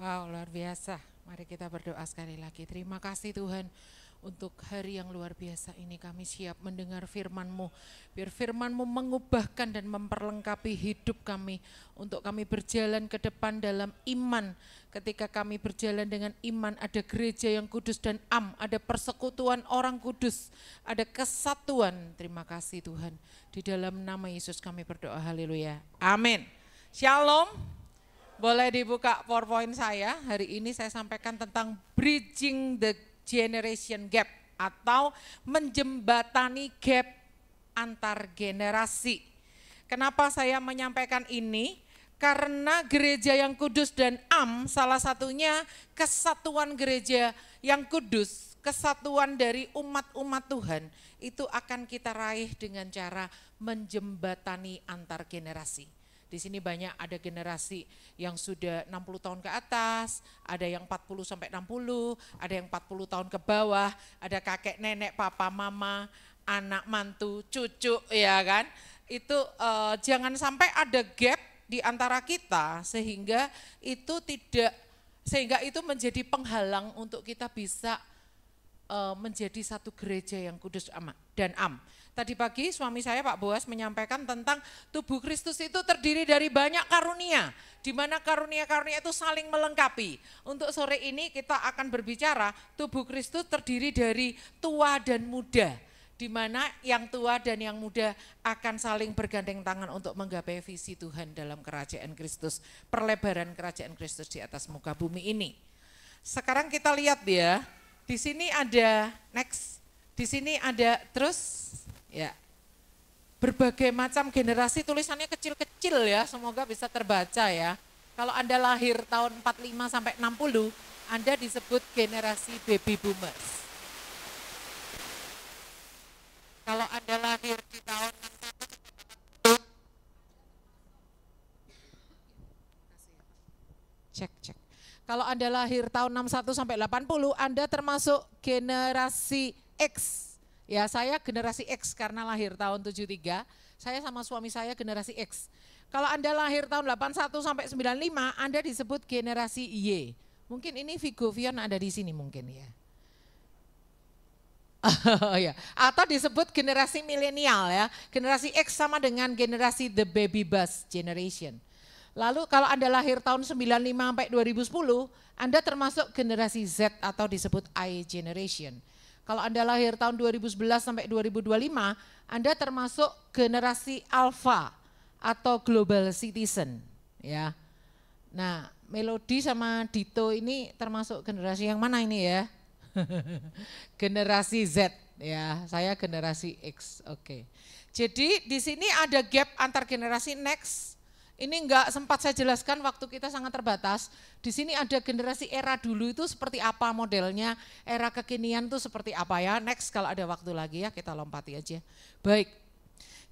Wow, luar biasa. Mari kita berdoa sekali lagi. Terima kasih Tuhan untuk hari yang luar biasa ini. Kami siap mendengar firman-Mu. Biar firman-Mu mengubahkan dan memperlengkapi hidup kami. Untuk kami berjalan ke depan dalam iman. Ketika kami berjalan dengan iman, ada gereja yang kudus dan ada persekutuan orang kudus, ada kesatuan. Terima kasih Tuhan. Di dalam nama Yesus kami berdoa, haleluya. Amin. Shalom. Boleh dibuka PowerPoint saya. Hari ini saya sampaikan tentang bridging the generation gap atau menjembatani gap antar generasi. Kenapa saya menyampaikan ini? Karena gereja yang kudus dan salah satunya kesatuan gereja yang kudus, kesatuan dari umat-umat Tuhan itu akan kita raih dengan cara menjembatani antar generasi. Di sini banyak ada generasi yang sudah 60 tahun ke atas, ada yang 40 sampai 60, ada yang 40 tahun ke bawah, ada kakek nenek, papa mama, anak mantu, cucu, ya kan. Itu jangan sampai ada gap di antara kita sehingga itu menjadi penghalang untuk kita bisa menjadi satu gereja yang kudus dan Tadi pagi suami saya Pak Boas menyampaikan tentang tubuh Kristus itu terdiri dari banyak karunia, di mana karunia-karunia itu saling melengkapi. Untuk sore ini kita akan berbicara tubuh Kristus terdiri dari tua dan muda, di mana yang tua dan yang muda akan saling bergandeng tangan untuk menggapai visi Tuhan dalam kerajaan Kristus, perlebaran kerajaan Kristus di atas muka bumi ini. Sekarang kita lihat ya, di sini ada di sini ada terus. Ya, berbagai macam generasi, tulisannya kecil-kecil ya, semoga bisa terbaca ya. Kalau Anda lahir tahun 45 sampai 60, Anda disebut generasi baby boomers. Kalau Anda lahir di tahun 61, cek. Kalau Anda lahir tahun 61 sampai 80, Anda termasuk generasi X. Ya, saya generasi X karena lahir tahun 73, saya sama suami saya generasi X. Kalau Anda lahir tahun 81 sampai 95, Anda disebut generasi Y. Mungkin ini Vigo Vion ada di sini mungkin ya. Ya. Atau disebut generasi milenial ya. Generasi X sama dengan generasi the baby bus generation. Lalu kalau Anda lahir tahun 95 sampai 2010, Anda termasuk generasi Z atau disebut I generation. Kalau Anda lahir tahun 2011 sampai 2025, Anda termasuk generasi Alpha atau global citizen, ya. Nah, Melody sama Dito ini termasuk generasi yang mana ini ya? Generasi Z, ya. Saya generasi X. Oke. Jadi di sini ada gap antar generasi next. Ini enggak sempat saya jelaskan, waktu kita sangat terbatas. Di sini ada generasi era dulu itu seperti apa modelnya, era kekinian itu seperti apa ya. Next kalau ada waktu lagi ya, kita lompati aja. Baik,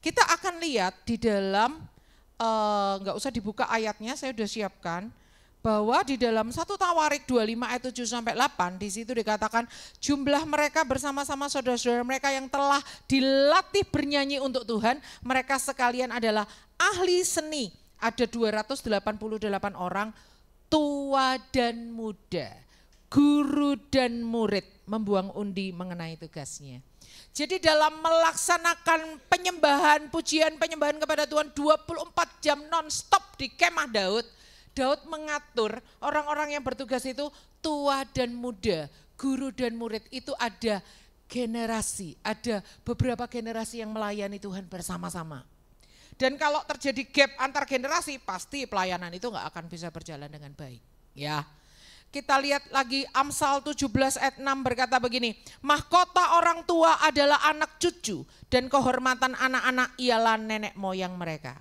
kita akan lihat di dalam, enggak usah dibuka ayatnya, saya sudah siapkan. Bahwa di dalam 1 Tawarik 25 ayat 7 sampai 8, di situ dikatakan jumlah mereka bersama-sama saudara-saudara mereka yang telah dilatih bernyanyi untuk Tuhan, mereka sekalian adalah ahli seni. Ada 288 orang, tua dan muda, guru dan murid membuang undi mengenai tugasnya. Jadi dalam melaksanakan penyembahan, pujian penyembahan kepada Tuhan 24 jam non-stop di kemah Daud, Daud mengatur orang-orang yang bertugas itu tua dan muda, guru dan murid, itu ada generasi, ada beberapa generasi yang melayani Tuhan bersama-sama. Dan kalau terjadi gap antar generasi, pasti pelayanan itu nggak akan bisa berjalan dengan baik. Ya, kita lihat lagi Amsal 17 ayat 6 berkata begini, mahkota orang tua adalah anak cucu dan kehormatan anak-anak ialah nenek moyang mereka.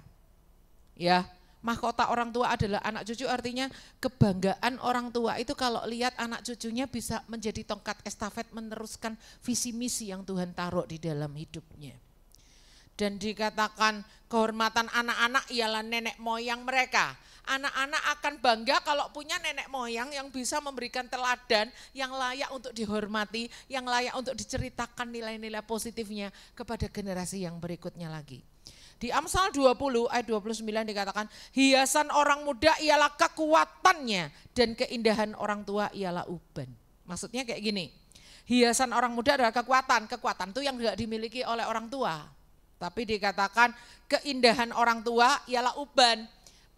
Ya, mahkota orang tua adalah anak cucu, artinya kebanggaan orang tua itu kalau lihat anak cucunya bisa menjadi tongkat estafet meneruskan visi misi yang Tuhan taruh di dalam hidupnya. Dan dikatakan kehormatan anak-anak ialah nenek moyang mereka. Anak-anak akan bangga kalau punya nenek moyang yang bisa memberikan teladan yang layak untuk dihormati, yang layak untuk diceritakan nilai-nilai positifnya kepada generasi yang berikutnya lagi. Di Amsal 20 ayat 29 dikatakan, hiasan orang muda ialah kekuatannya dan keindahan orang tua ialah uban. Maksudnya kayak gini, hiasan orang muda adalah kekuatan itu yang tidak dimiliki oleh orang tua. Tapi dikatakan keindahan orang tua ialah uban.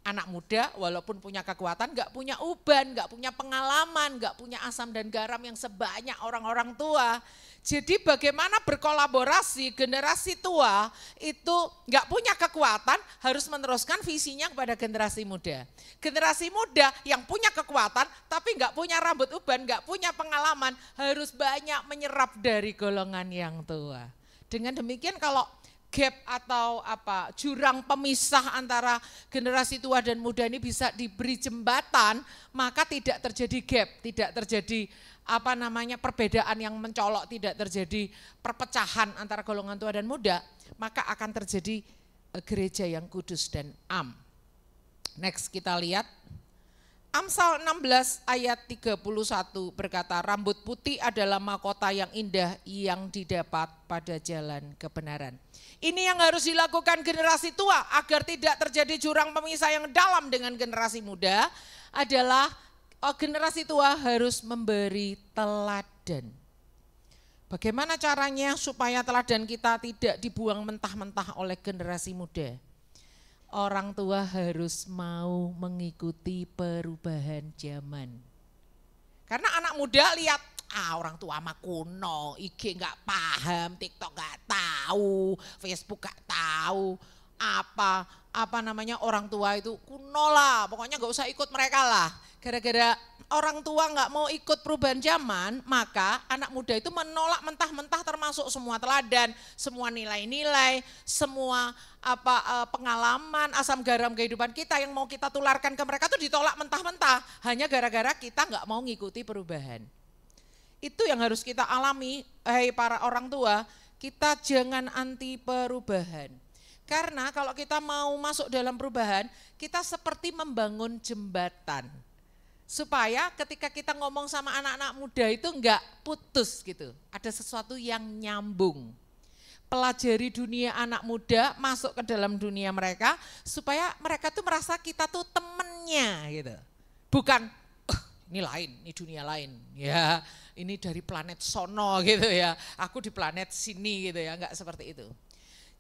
Anak muda walaupun punya kekuatan gak punya uban, gak punya pengalaman, gak punya asam dan garam yang sebanyak orang-orang tua. Jadi bagaimana berkolaborasi generasi tua itu gak punya kekuatan harus meneruskan visinya kepada generasi muda. Generasi muda yang punya kekuatan tapi gak punya rambut uban, gak punya pengalaman harus banyak menyerap dari golongan yang tua. Dengan demikian kalau gap atau jurang pemisah antara generasi tua dan muda ini bisa diberi jembatan, maka tidak terjadi gap, tidak terjadi perbedaan yang mencolok, tidak terjadi perpecahan antara golongan tua dan muda, maka akan terjadi gereja yang kudus dan am. Next kita lihat Amsal 16 ayat 31 berkata, rambut putih adalah mahkota yang indah yang didapat pada jalan kebenaran. Ini yang harus dilakukan generasi tua agar tidak terjadi jurang pemisah yang dalam dengan generasi muda adalah generasi tua harus memberi teladan. Bagaimana caranya supaya teladan kita tidak dibuang mentah-mentah oleh generasi muda? Orang tua harus mau mengikuti perubahan zaman. Karena anak muda lihat, orang tua mah kuno, IG gak paham, TikTok gak tahu, Facebook gak tahu, orang tua itu kuno lah, pokoknya gak usah ikut mereka lah. Gara-gara orang tua gak mau ikut perubahan zaman, maka anak muda itu menolak mentah-mentah termasuk semua teladan, semua nilai-nilai, semua pengalaman, asam garam kehidupan kita yang mau kita tularkan ke mereka itu ditolak mentah-mentah. Hanya gara-gara kita gak mau ngikuti perubahan. Itu yang harus kita alami, para orang tua, kita jangan anti perubahan. Karena kalau kita mau masuk dalam perubahan, kita seperti membangun jembatan. Supaya ketika kita ngomong sama anak-anak muda itu enggak putus gitu. Ada sesuatu yang nyambung. Pelajari dunia anak muda, masuk ke dalam dunia mereka, supaya mereka tuh merasa kita tuh temennya gitu. Bukan, ini lain, ini dunia lain. Ya, ini dari planet sono gitu ya. Aku di planet sini gitu ya, enggak seperti itu.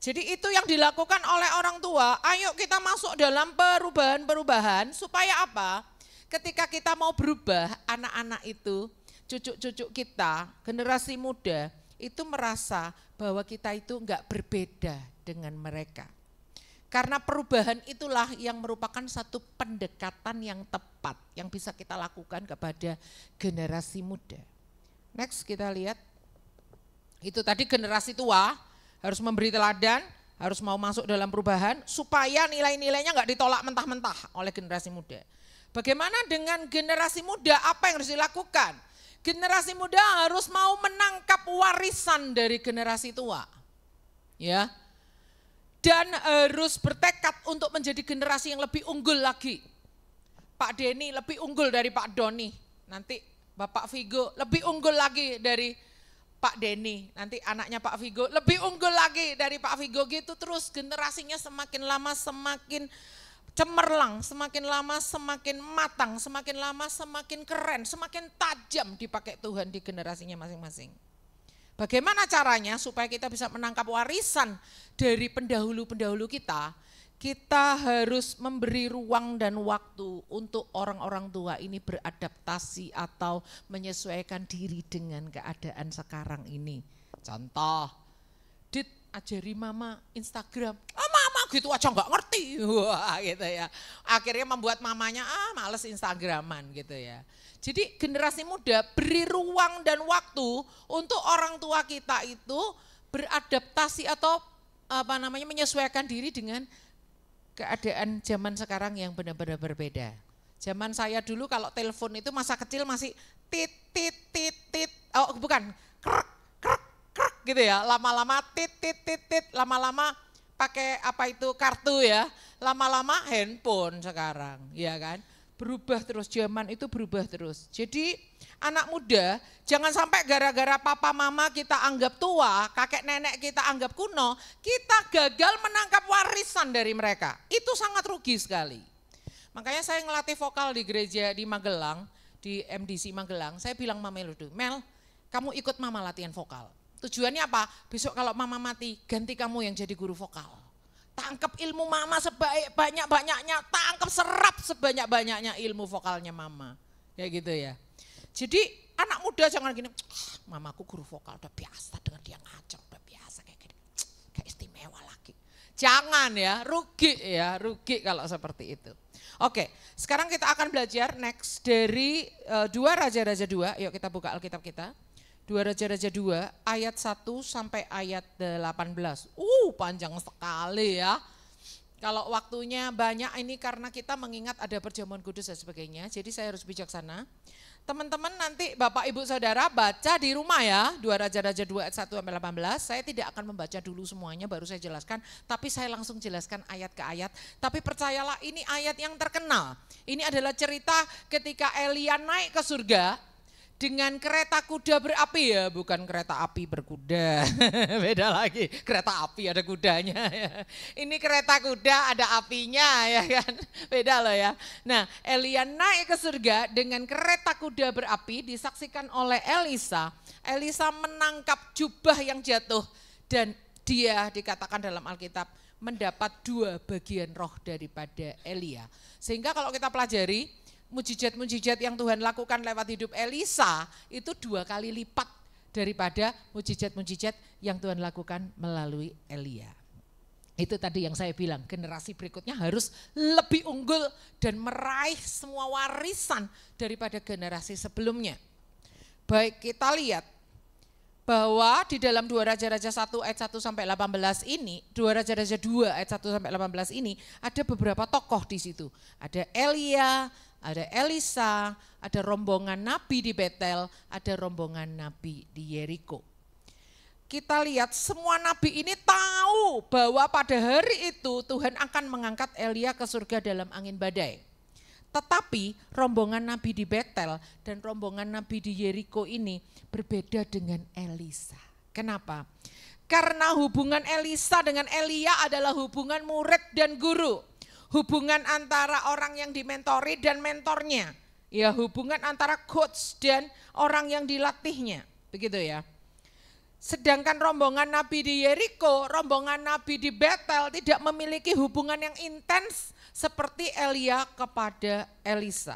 Jadi itu yang dilakukan oleh orang tua, ayo kita masuk dalam perubahan-perubahan supaya apa? Ketika kita mau berubah, anak-anak itu, cucu-cucu kita, generasi muda, itu merasa bahwa kita itu enggak berbeda dengan mereka. Karena perubahan itulah yang merupakan satu pendekatan yang tepat, yang bisa kita lakukan kepada generasi muda. Next kita lihat, itu tadi generasi tua harus memberi teladan, harus mau masuk dalam perubahan, supaya nilai-nilainya enggak ditolak mentah-mentah oleh generasi muda. Bagaimana dengan generasi muda, apa yang harus dilakukan? Generasi muda harus mau menangkap warisan dari generasi tua. Ya. Dan harus bertekad untuk menjadi generasi yang lebih unggul lagi. Pak Denny lebih unggul dari Pak Doni. Nanti Bapak Vigo lebih unggul lagi dari Pak Denny. Nanti anaknya Pak Vigo lebih unggul lagi dari Pak Vigo, gitu terus generasinya semakin lama semakin cemerlang, semakin lama semakin matang, semakin lama semakin keren, semakin tajam dipakai Tuhan di generasinya masing-masing. Bagaimana caranya supaya kita bisa menangkap warisan dari pendahulu-pendahulu kita? Kita harus memberi ruang dan waktu untuk orang-orang tua ini beradaptasi atau menyesuaikan diri dengan keadaan sekarang ini. Contoh, Dit, ajari mama Instagram. Mama gitu aja nggak ngerti. Wah, gitu ya. Akhirnya membuat mamanya males Instagraman gitu ya. Jadi generasi muda beri ruang dan waktu untuk orang tua kita itu beradaptasi atau menyesuaikan diri dengan keadaan zaman sekarang yang benar-benar berbeda. Zaman saya dulu kalau telepon itu masa kecil masih tit tit tit tit. Oh, bukan. Krek krek krek gitu ya. Lama-lama tit tit tit tit, lama-lama pakai kartu ya. Lama-lama handphone sekarang, ya kan? berubah terus, zaman itu berubah terus. Jadi anak muda jangan sampai gara-gara papa mama kita anggap tua, kakek nenek kita anggap kuno, kita gagal menangkap warisan dari mereka. Itu sangat rugi sekali. Makanya saya ngelatih vokal di gereja di Magelang, di MDC Magelang, saya bilang Mama Mel, Mel kamu ikut mama latihan vokal. Tujuannya apa? Besok kalau mama mati, ganti kamu yang jadi guru vokal. Tangkap ilmu mama sebanyak-banyaknya, tangkap serap sebanyak-banyaknya ilmu vokalnya mama. Ya gitu ya. Jadi anak muda jangan gini, mamaku guru vokal udah biasa dengan dia ngaco, udah biasa kayak gini. Kayak istimewa lagi. Jangan ya, rugi kalau seperti itu. Oke, sekarang kita akan belajar next dari 2 Raja-Raja 2. Yuk kita buka Alkitab kita. 2 Raja-Raja 2 ayat 1 sampai ayat 18. Panjang sekali ya. Kalau waktunya banyak ini karena kita mengingat ada perjamuan kudus dan sebagainya. Jadi saya harus bijaksana. Teman-teman nanti Bapak Ibu Saudara baca di rumah ya. 2 Raja-Raja 2 ayat 1 sampai 18. Saya tidak akan membaca dulu semuanya baru saya jelaskan. Tapi saya langsung jelaskan ayat ke ayat. Tapi percayalah ini ayat yang terkenal. Ini adalah cerita ketika Elia naik ke surga. Dengan kereta kuda berapi ya, bukan kereta api berkuda, beda lagi, kereta api ada kudanya ya. Ini kereta kuda ada apinya ya kan, beda loh ya. Nah Elia naik ke surga dengan kereta kuda berapi disaksikan oleh Elisa. Elisa menangkap jubah yang jatuh dan dia dikatakan dalam Alkitab mendapat 2 bagian roh daripada Elia. Sehingga kalau kita pelajari, mujizat-mujizat yang Tuhan lakukan lewat hidup Elisa itu 2 kali lipat daripada mujizat-mujizat yang Tuhan lakukan melalui Elia. Itu tadi yang saya bilang, generasi berikutnya harus lebih unggul dan meraih semua warisan daripada generasi sebelumnya. Baik, kita lihat bahwa di dalam 2 Raja-Raja 1 ayat 1 sampai 18 ini, 2 Raja-Raja 2 ayat 1 sampai 18 ini ada beberapa tokoh di situ. Ada Elia, ada Elisa, ada rombongan nabi di Betel, ada rombongan nabi di Yeriko. Kita lihat semua nabi ini tahu bahwa pada hari itu Tuhan akan mengangkat Elia ke surga dalam angin badai. Tetapi rombongan nabi di Betel dan rombongan nabi di Yeriko ini berbeda dengan Elisa. Kenapa? Karena hubungan Elisa dengan Elia adalah hubungan murid dan guru. Hubungan antara orang yang dimentori dan mentornya. Ya, hubungan antara coach dan orang yang dilatihnya. Begitu ya. Sedangkan rombongan nabi di Yeriko, rombongan nabi di Betel tidak memiliki hubungan yang intens seperti Elia kepada Elisa.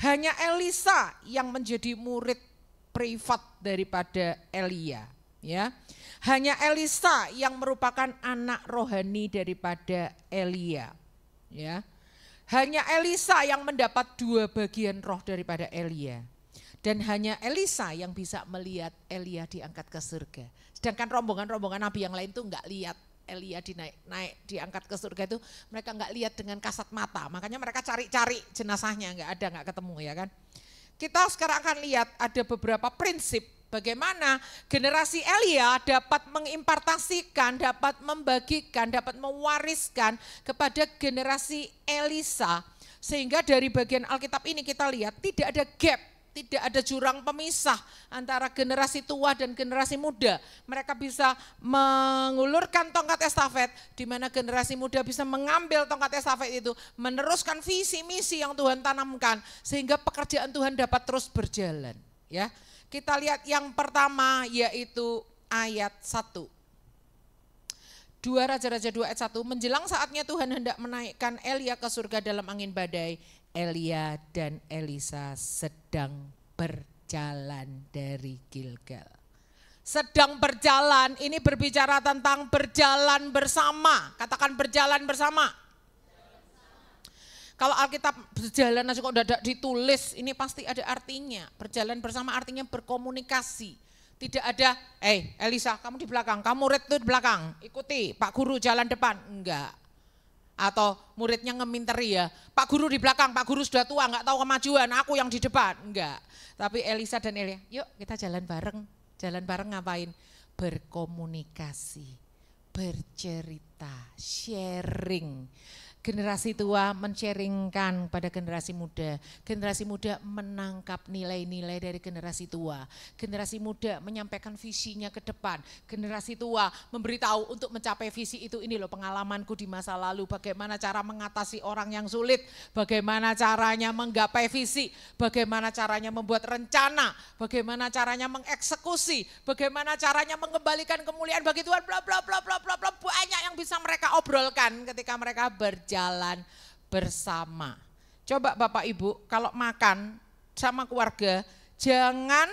Hanya Elisa yang menjadi murid privat daripada Elia, ya. Hanya Elisa yang merupakan anak rohani daripada Elia, ya. Hanya Elisa yang mendapat 2 bagian roh daripada Elia. Dan hanya Elisa yang bisa melihat Elia diangkat ke surga. Sedangkan rombongan-rombongan nabi yang lain tuh enggak lihat Elia naik diangkat ke surga itu, mereka enggak lihat dengan kasat mata. Makanya mereka cari-cari jenazahnya, enggak ketemu ya kan. Kita sekarang akan lihat ada beberapa prinsip bagaimana generasi Elia dapat mengimpartasikan, dapat membagikan, dapat mewariskan kepada generasi Elisa. Sehingga dari bagian Alkitab ini kita lihat tidak ada gap. Tidak ada jurang pemisah antara generasi tua dan generasi muda. Mereka bisa mengulurkan tongkat estafet, di mana generasi muda bisa mengambil tongkat estafet itu, meneruskan visi misi yang Tuhan tanamkan, sehingga pekerjaan Tuhan dapat terus berjalan. Ya, kita lihat yang pertama yaitu ayat 1. 2 Raja-Raja 2 ayat 1, menjelang saatnya Tuhan hendak menaikkan Elia ke surga dalam angin badai, Elia dan Elisa sedang berjalan dari Gilgal. Sedang berjalan, ini berbicara tentang berjalan bersama. Katakan berjalan bersama. Kalau Alkitab berjalan aja kok tidak ditulis, ini pasti ada artinya. Berjalan bersama artinya berkomunikasi. Tidak ada, Elisa kamu di belakang, kamu murid itu di belakang, ikuti Pak Guru jalan depan. Enggak. Atau muridnya ngeminteri ya, Pak Guru di belakang, Pak Guru sudah tua nggak tahu kemajuan, aku yang di depan. Enggak, tapi Elisa dan Elia, yuk kita jalan bareng ngapain? Berkomunikasi, bercerita, sharing. Generasi tua men-sharingkan pada generasi muda. Generasi muda menangkap nilai-nilai dari generasi tua. Generasi muda menyampaikan visinya ke depan. Generasi tua memberitahu untuk mencapai visi itu, ini loh pengalamanku di masa lalu. Bagaimana cara mengatasi orang yang sulit. Bagaimana caranya menggapai visi. Bagaimana caranya membuat rencana. Bagaimana caranya mengeksekusi. Bagaimana caranya mengembalikan kemuliaan bagi Tuhan. Bla bla bla bla bla bla. Banyak yang bisa mereka obrolkan ketika mereka berjalan bersama. Coba Bapak Ibu kalau makan sama keluarga jangan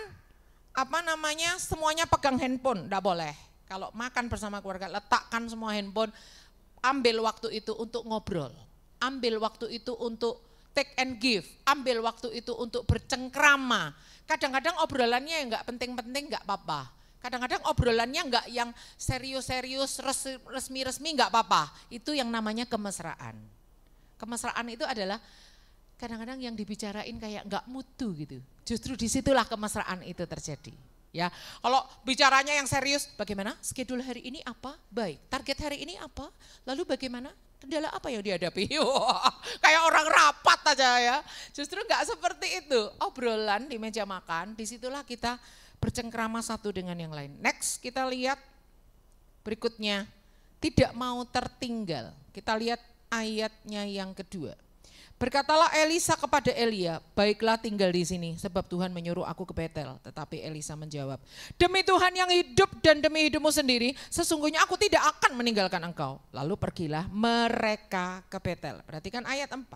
semuanya pegang handphone, enggak boleh. Kalau makan bersama keluarga letakkan semua handphone, ambil waktu itu untuk ngobrol. Ambil waktu itu untuk take and give, ambil waktu itu untuk bercengkrama. Kadang-kadang obrolannya enggak penting-penting enggak apa-apa. Kadang-kadang obrolannya enggak yang serius-serius, resmi-resmi enggak apa-apa. Itu yang namanya kemesraan. Kemesraan itu adalah kadang-kadang yang dibicarain kayak enggak mutu gitu. Justru disitulah kemesraan itu terjadi. Ya, kalau bicaranya yang serius, bagaimana? Schedule hari ini apa? Baik. Target hari ini apa? Lalu bagaimana? Kendala apa yang dihadapi? Kayak orang rapat aja ya. Justru enggak seperti itu. Obrolan di meja makan, disitulah kita bercengkrama satu dengan yang lain. Next kita lihat berikutnya, tidak mau tertinggal. Kita lihat ayatnya yang kedua. Berkatalah Elisa kepada Elia, baiklah tinggal di sini sebab Tuhan menyuruh aku ke Betel. Tetapi Elisa menjawab, demi Tuhan yang hidup dan demi hidupmu sendiri, sesungguhnya aku tidak akan meninggalkan engkau. Lalu pergilah mereka ke Betel. Perhatikan ayat 4.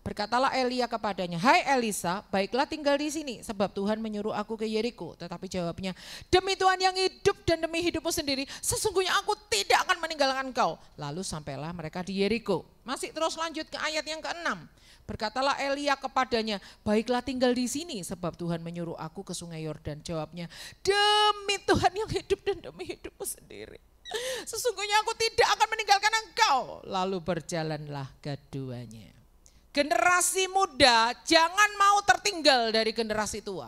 Berkatalah Elia kepadanya, hai Elisa, baiklah tinggal di sini sebab Tuhan menyuruh aku ke Yeriko. Tetapi jawabnya, demi Tuhan yang hidup dan demi hidupmu sendiri, sesungguhnya aku tidak akan meninggalkan engkau. Lalu sampailah mereka di Yeriko. Masih terus lanjut ke ayat yang ke-6. Berkatalah Elia kepadanya, baiklah tinggal di sini sebab Tuhan menyuruh aku ke sungai Yordan. Jawabnya, demi Tuhan yang hidup dan demi hidupmu sendiri, sesungguhnya aku tidak akan meninggalkan engkau. Lalu berjalanlah keduanya. Generasi muda jangan mau tertinggal dari generasi tua.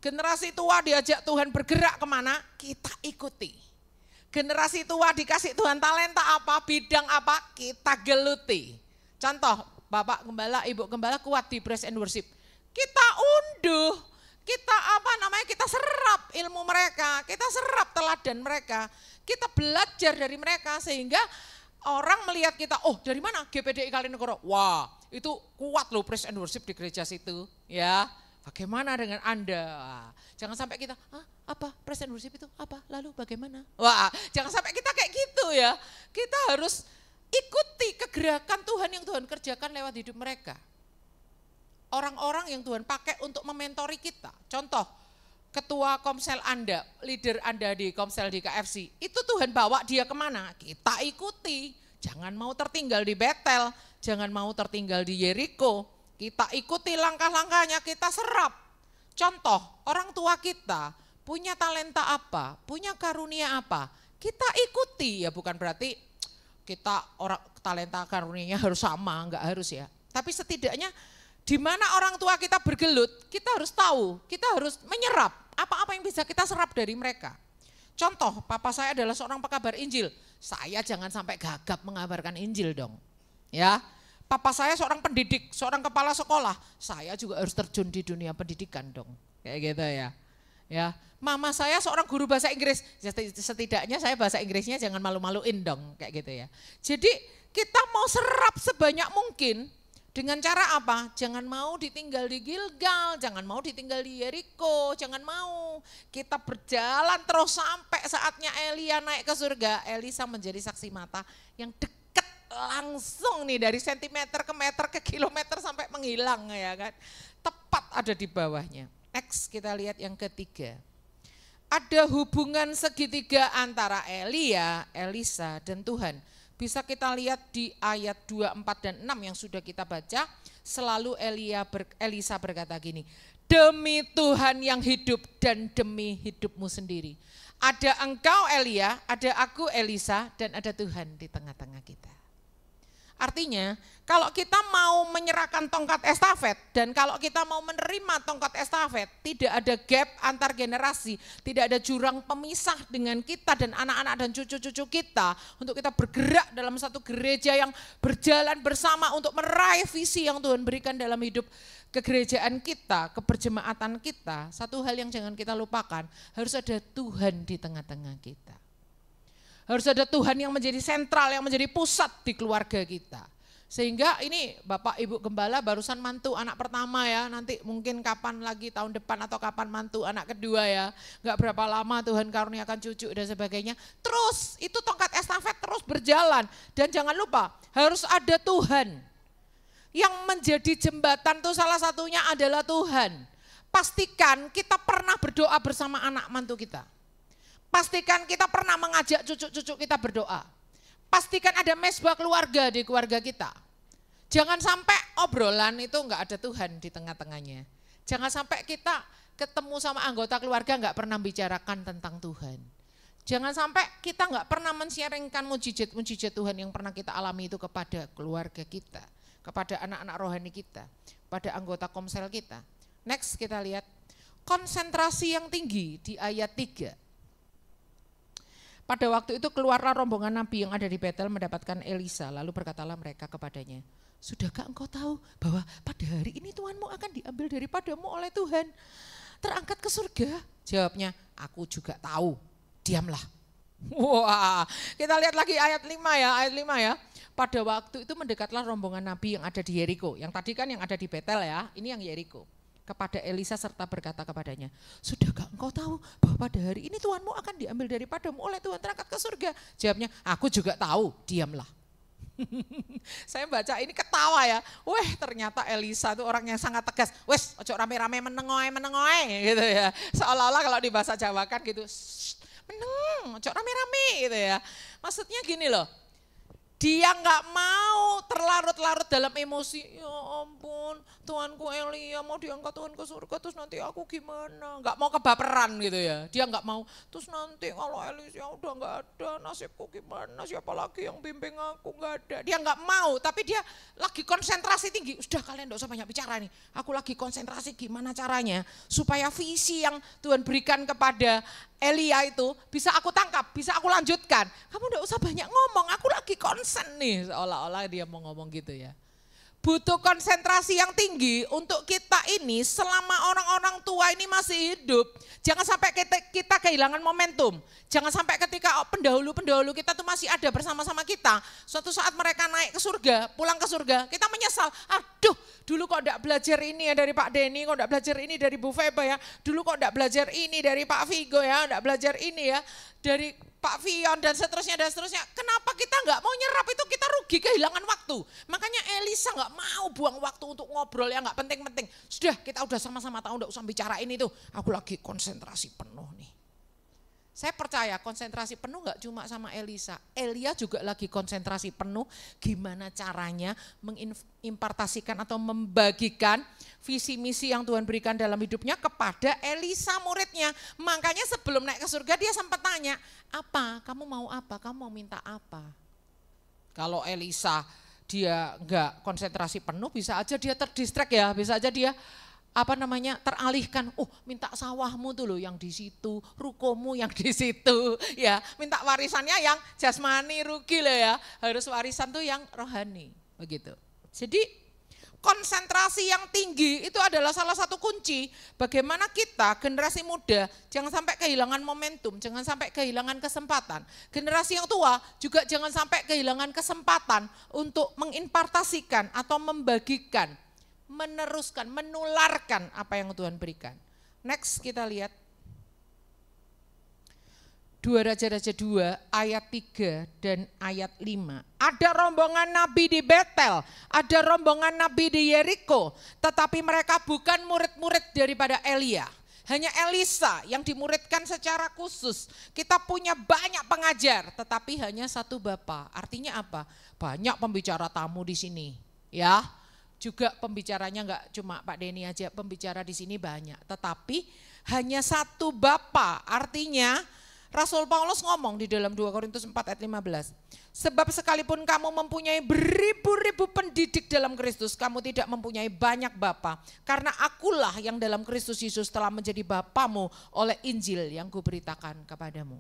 Generasi tua diajak Tuhan bergerak kemana, kita ikuti. Generasi tua dikasih Tuhan talenta apa, bidang apa, kita geluti. Contoh, Bapak Gembala, Ibu Gembala kuat di praise and worship. Kita unduh, kita serap ilmu mereka, kita serap teladan mereka. Kita belajar dari mereka sehingga orang melihat kita, oh dari mana? GPDI Kalinegoro. Wah, itu kuat loh praise and worship di gereja situ, ya. Bagaimana dengan Anda? Jangan sampai kita, apa praise and worship itu apa? Lalu bagaimana? Wah, jangan sampai kita kayak gitu ya. Kita harus ikuti kegerakan Tuhan yang Tuhan kerjakan lewat hidup mereka. Orang-orang yang Tuhan pakai untuk mementori kita. Contoh, ketua komsel Anda, leader Anda di komsel di KFC, itu Tuhan bawa dia kemana? Kita ikuti. Jangan mau tertinggal di Betel, jangan mau tertinggal di Yeriko. Kita ikuti langkah-langkahnya, kita serap. Contoh, orang tua kita punya talenta apa, punya karunia apa, kita ikuti. Ya bukan berarti kita orang talenta karunianya harus sama, enggak harus ya. Tapi setidaknya di mana orang tua kita bergelut, kita harus tahu, kita harus menyerap apa-apa yang bisa kita serap dari mereka. Contoh, papa saya adalah seorang pekabar Injil. Saya jangan sampai gagap mengabarkan Injil dong. Ya, papa saya seorang pendidik, seorang kepala sekolah. Saya juga harus terjun di dunia pendidikan dong. Kayak gitu ya. Ya, mama saya seorang guru bahasa Inggris. Setidaknya saya bahasa Inggrisnya jangan malu-maluin dong, kayak gitu ya. Jadi kita mau serap sebanyak mungkin. Dengan cara apa? Jangan mau ditinggal di Gilgal, jangan mau ditinggal di Yeriko, jangan mau. Kita berjalan terus sampai saatnya Elia naik ke surga. Elisa menjadi saksi mata yang dekat langsung nih dari sentimeter ke meter ke kilometer sampai menghilang ya kan. Tepat ada di bawahnya. Next kita lihat yang ketiga. Ada hubungan segitiga antara Elia, Elisa dan Tuhan. Bisa kita lihat di ayat 2, 4, dan 6 yang sudah kita baca. Selalu Elisa berkata gini, demi Tuhan yang hidup dan demi hidupmu sendiri. Ada engkau Elia, ada aku Elisa, dan ada Tuhan di tengah-tengah kita. Artinya kalau kita mau menyerahkan tongkat estafet dan kalau kita mau menerima tongkat estafet, tidak ada gap antar generasi, tidak ada jurang pemisah dengan kita dan anak-anak dan cucu-cucu kita untuk kita bergerak dalam satu gereja yang berjalan bersama untuk meraih visi yang Tuhan berikan dalam hidup kegerejaan kita, keberjemaatan kita. Satu hal yang jangan kita lupakan, harus ada Tuhan di tengah-tengah kita. Harus ada Tuhan yang menjadi sentral, yang menjadi pusat di keluarga kita. Sehingga ini Bapak Ibu Gembala barusan mantu anak pertama ya, nanti mungkin kapan lagi tahun depan atau kapan mantu anak kedua ya. Gak berapa lama Tuhan karuniakan cucu dan sebagainya. Terus itu tongkat estafet terus berjalan. Dan jangan lupa harus ada Tuhan. Yang menjadi jembatan tuh salah satunya adalah Tuhan. Pastikan kita pernah berdoa bersama anak mantu kita. Pastikan kita pernah mengajak cucu-cucu kita berdoa. Pastikan ada mesbah keluarga di keluarga kita. Jangan sampai obrolan itu enggak ada Tuhan di tengah-tengahnya. Jangan sampai kita ketemu sama anggota keluarga enggak pernah bicarakan tentang Tuhan. Jangan sampai kita enggak pernah men-sharingkan mujizat-mujizat Tuhan yang pernah kita alami itu kepada keluarga kita, kepada anak-anak rohani kita, pada anggota komsel kita. Next kita lihat konsentrasi yang tinggi di ayat 3. Pada waktu itu keluarlah rombongan nabi yang ada di Betel mendapatkan Elisa, lalu berkatalah mereka kepadanya, sudahkah engkau tahu bahwa pada hari ini Tuhanmu akan diambil daripadamu oleh Tuhan, terangkat ke surga? Jawabnya, aku juga tahu, diamlah. Wah, kita lihat lagi ayat 5 ya, ayat 5 ya. Pada waktu itu mendekatlah rombongan nabi yang ada di Yeriko, yang tadi kan yang ada di Betel ya, ini yang Yeriko. Kepada Elisa serta berkata kepadanya, sudahkah engkau tahu bahwa pada hari ini Tuhanmu akan diambil daripadamu oleh Tuhan terangkat ke surga? Jawabnya, aku juga tahu, diamlah. Saya baca ini ketawa ya, weh ternyata Elisa itu orang yang sangat tegas, wes ojo rame-rame menengoy gitu ya. Seolah-olah kalau di bahasa Jawa kan gitu, meneng, ojo rame-rame gitu ya. Maksudnya gini loh, dia nggak mau terlarut-larut dalam emosi, ya ampun Tuanku Elia mau diangkat Tuhan ke surga terus nanti aku gimana, nggak mau kebaperan gitu ya, dia nggak mau terus nanti kalau Elisa udah nggak ada nasibku gimana, siapa lagi yang bimbing aku, nggak ada, dia nggak mau, tapi dia lagi konsentrasi tinggi, sudah kalian nggak usah banyak bicara nih, aku lagi konsentrasi gimana caranya supaya visi yang Tuhan berikan kepada Elia itu bisa aku tangkap, bisa aku lanjutkan. Kamu enggak usah banyak ngomong, aku lagi konsen nih. Seolah-olah dia mau ngomong gitu ya. Butuh konsentrasi yang tinggi untuk kita ini selama orang-orang tua ini masih hidup. Jangan sampai kita kehilangan momentum. Jangan sampai ketika pendahulu-pendahulu kita tuh masih ada bersama-sama kita. Suatu saat mereka naik ke surga, pulang ke surga, kita menyesal. Aduh, dulu kok enggak belajar ini ya dari Pak Denny, kok enggak belajar ini dari Bu Feba ya. Dulu kok enggak belajar ini dari Pak Vigo ya, enggak belajar ini ya dari Pak Vion dan seterusnya dan seterusnya. Kenapa kita nggak mau nyerap itu, kita rugi kehilangan waktu. Makanya Elisa nggak mau buang waktu untuk ngobrol yang nggak penting-penting. Sudah kita udah sama-sama tahu, nggak usah bicarain itu. Aku lagi konsentrasi penuh nih. Saya percaya konsentrasi penuh nggak cuma sama Elisa. Elia juga lagi konsentrasi penuh gimana caranya mengimpartasikan atau membagikan visi misi yang Tuhan berikan dalam hidupnya kepada Elisa muridnya. Makanya sebelum naik ke surga dia sempat tanya, apa? Kamu mau apa? Kamu mau minta apa? Kalau Elisa dia nggak konsentrasi penuh bisa aja dia terdistract ya, bisa aja dia teralihkan, minta sawahmu tuh loh yang di situ, rukomu yang di situ, ya minta warisannya yang jasmani rugi loh ya, harus warisan tuh yang rohani, begitu. Jadi konsentrasi yang tinggi itu adalah salah satu kunci bagaimana kita generasi muda jangan sampai kehilangan momentum, jangan sampai kehilangan kesempatan. Generasi yang tua juga jangan sampai kehilangan kesempatan untuk menginpartasikan atau membagikan, meneruskan, menularkan apa yang Tuhan berikan. Next kita lihat 2 Raja-Raja 2 ayat 3 dan ayat 5. Ada rombongan nabi di Betel, ada rombongan nabi di Yeriko, tetapi mereka bukan murid-murid daripada Elia. Hanya Elisa yang dimuridkan secara khusus. Kita punya banyak pengajar, tetapi hanya satu Bapa. Artinya apa? Banyak pembicara tamu di sini, ya. Juga pembicaranya enggak cuma Pak Denny aja, pembicara di sini banyak. Tetapi hanya satu Bapa, artinya Rasul Paulus ngomong di dalam 2 Korintus 4 ayat 15. Sebab sekalipun kamu mempunyai beribu-ribu pendidik dalam Kristus, kamu tidak mempunyai banyak bapa. Karena akulah yang dalam Kristus Yesus telah menjadi bapamu oleh Injil yang kuberitakan kepadamu.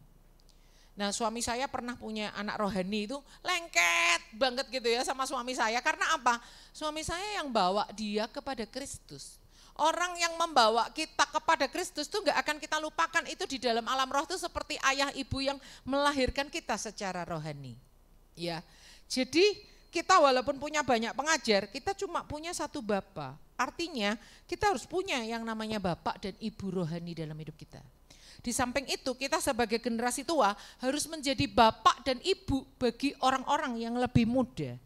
Nah, suami saya pernah punya anak rohani itu lengket banget gitu ya sama suami saya. Karena apa? Suami saya yang bawa dia kepada Kristus. Orang yang membawa kita kepada Kristus itu gak akan kita lupakan, itu di dalam alam roh itu seperti ayah ibu yang melahirkan kita secara rohani. Ya, jadi kita walaupun punya banyak pengajar, kita cuma punya satu bapa. Artinya kita harus punya yang namanya bapak dan ibu rohani dalam hidup kita. Di samping itu kita sebagai generasi tua harus menjadi bapak dan ibu bagi orang-orang yang lebih muda.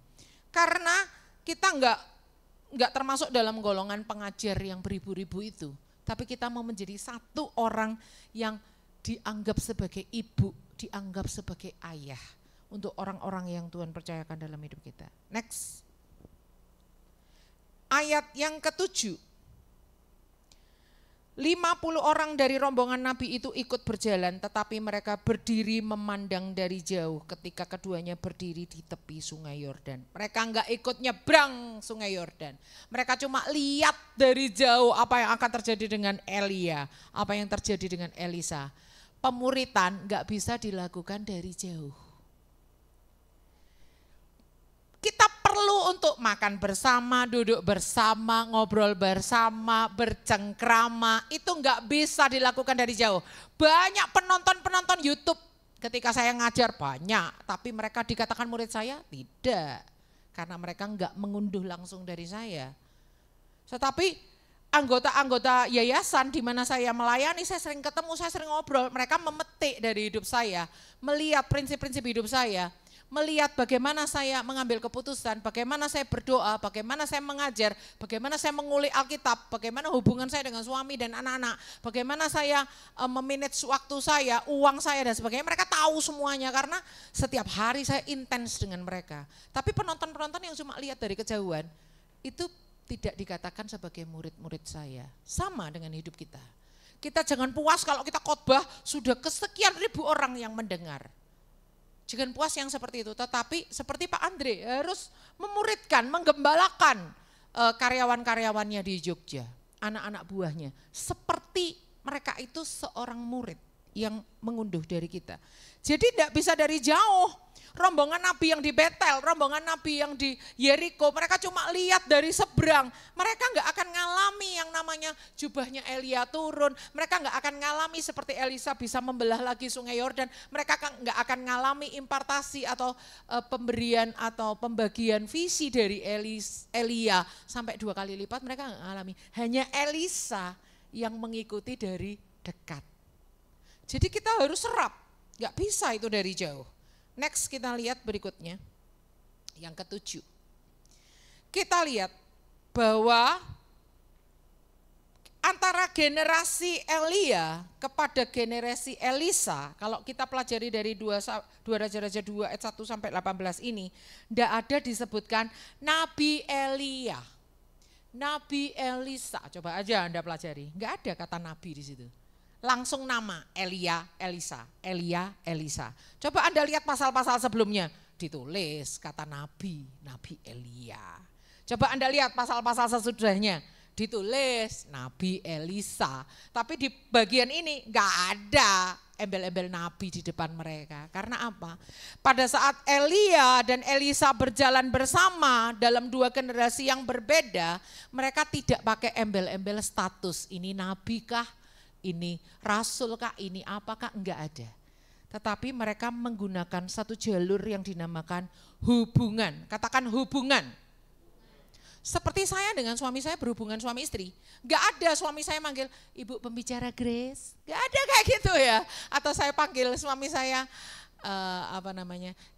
Karena kita enggak termasuk dalam golongan pengajar yang beribu-ribu itu. Tapi kita mau menjadi satu orang yang dianggap sebagai ibu, dianggap sebagai ayah untuk orang-orang yang Tuhan percayakan dalam hidup kita. Next. Ayat yang ke-7. 50 orang dari rombongan Nabi itu ikut berjalan, tetapi mereka berdiri memandang dari jauh ketika keduanya berdiri di tepi sungai Yordan. Mereka enggak ikut nyebrang sungai Yordan. Mereka cuma lihat dari jauh apa yang akan terjadi dengan Elia, apa yang terjadi dengan Elisa. Pemuritan enggak bisa dilakukan dari jauh. Kita perlu untuk makan bersama, duduk bersama, ngobrol bersama, bercengkrama. Itu enggak bisa dilakukan dari jauh. Banyak penonton-penonton YouTube ketika saya ngajar banyak. Tapi mereka dikatakan murid saya? Tidak. Karena mereka enggak mengunduh langsung dari saya. Tetapi anggota-anggota yayasan di mana saya melayani, saya sering ketemu, saya sering ngobrol. Mereka memetik dari hidup saya, melihat prinsip-prinsip hidup saya. Melihat bagaimana saya mengambil keputusan, bagaimana saya berdoa, bagaimana saya mengajar, bagaimana saya mengulik Alkitab, bagaimana hubungan saya dengan suami dan anak-anak, bagaimana saya memanage waktu saya, uang saya dan sebagainya. Mereka tahu semuanya karena setiap hari saya intens dengan mereka. Tapi penonton-penonton yang cuma lihat dari kejauhan, itu tidak dikatakan sebagai murid-murid saya. Sama dengan hidup kita. Kita jangan puas kalau kita khotbah sudah kesekian ribu orang yang mendengar. Jangan puas yang seperti itu, tetapi seperti Pak Andre harus memuridkan, menggembalakan karyawan-karyawannya di Jogja, anak-anak buahnya. Seperti mereka itu seorang murid yang mengunduh dari kita. Jadi tidak bisa dari jauh. Rombongan Nabi yang di Betel, rombongan Nabi yang di Yeriko, mereka cuma lihat dari seberang. Mereka enggak akan ngalami yang namanya jubahnya Elia turun. Mereka enggak akan ngalami seperti Elisa bisa membelah lagi sungai Yordan. Mereka enggak akan ngalami impartasi atau pemberian atau pembagian visi dari Elia sampai 2 kali lipat. Mereka enggak ngalami. Hanya Elisa yang mengikuti dari dekat. Jadi kita harus serap, enggak bisa itu dari jauh. Next kita lihat berikutnya, yang ke-7. Kita lihat bahwa antara generasi Elia kepada generasi Elisa, kalau kita pelajari dari 2 Raja-Raja 2 ayat 1 sampai 18 ini, tidak ada disebutkan Nabi Elia, Nabi Elisa. Coba aja Anda pelajari, enggak ada kata nabi di situ. Langsung nama Elia, Elisa, Elia, Elisa. Coba Anda lihat pasal-pasal sebelumnya, ditulis kata nabi, Nabi Elia. Coba Anda lihat pasal-pasal sesudahnya, ditulis Nabi Elisa. Tapi di bagian ini enggak ada embel-embel nabi di depan mereka. Karena apa? Pada saat Elia dan Elisa berjalan bersama dalam 2 generasi yang berbeda, mereka tidak pakai embel-embel status, ini nabi kah? Ini rasul kah, ini apakah, enggak ada. Tetapi mereka menggunakan satu jalur yang dinamakan hubungan. Katakan hubungan. Seperti saya dengan suami saya berhubungan suami istri. Enggak ada suami saya manggil, Ibu pembicara Grace. Enggak ada kayak gitu ya. Atau saya panggil suami saya,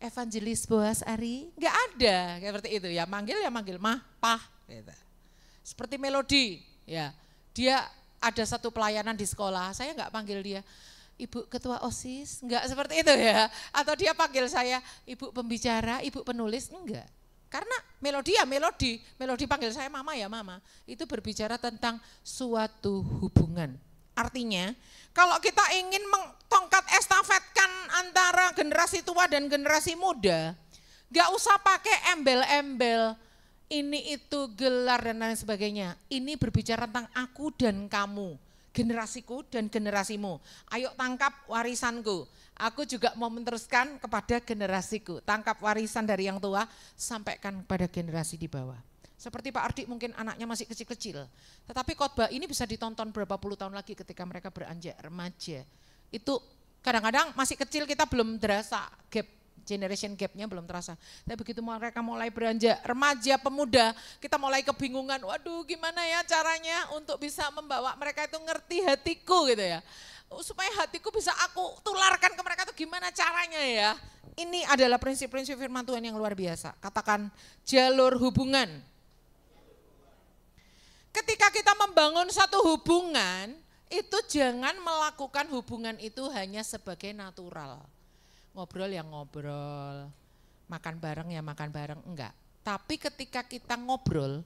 Evangelis Boas Ari. Enggak ada kayak seperti itu ya. Manggil ya manggil, Mah, Pah. Gitu. Seperti Melodi. Ya, dia ada satu pelayanan di sekolah, saya enggak panggil dia, Ibu Ketua OSIS, enggak seperti itu ya. Atau dia panggil saya, Ibu Pembicara, Ibu Penulis, enggak. Karena Melodi ya Melodi panggil saya Mama ya Mama. Itu berbicara tentang suatu hubungan. Artinya kalau kita ingin tongkat estafetkan antara generasi tua dan generasi muda, gak usah pakai embel-embel, ini itu gelar dan lain sebagainya. Ini berbicara tentang aku dan kamu, generasiku dan generasimu. Ayo tangkap warisanku. Aku juga mau meneruskan kepada generasiku. Tangkap warisan dari yang tua, sampaikan kepada generasi di bawah. Seperti Pak Ardi mungkin anaknya masih kecil-kecil. Tetapi khotbah ini bisa ditonton berapa puluh tahun lagi ketika mereka beranjak remaja. Itu kadang-kadang masih kecil kita belum terasa gap, generation gapnya belum terasa. Tapi begitu mereka mulai beranjak remaja, pemuda, kita mulai kebingungan. Waduh gimana ya caranya untuk bisa membawa mereka itu ngerti hatiku gitu ya. Supaya hatiku bisa aku tularkan ke mereka itu gimana caranya ya. Ini adalah prinsip-prinsip firman Tuhan yang luar biasa. Katakan jalur hubungan. Ketika kita membangun satu hubungan, itu jangan melakukan hubungan itu hanya sebagai natural. Ngobrol ya ngobrol, makan bareng ya makan bareng, enggak. Tapi ketika kita ngobrol,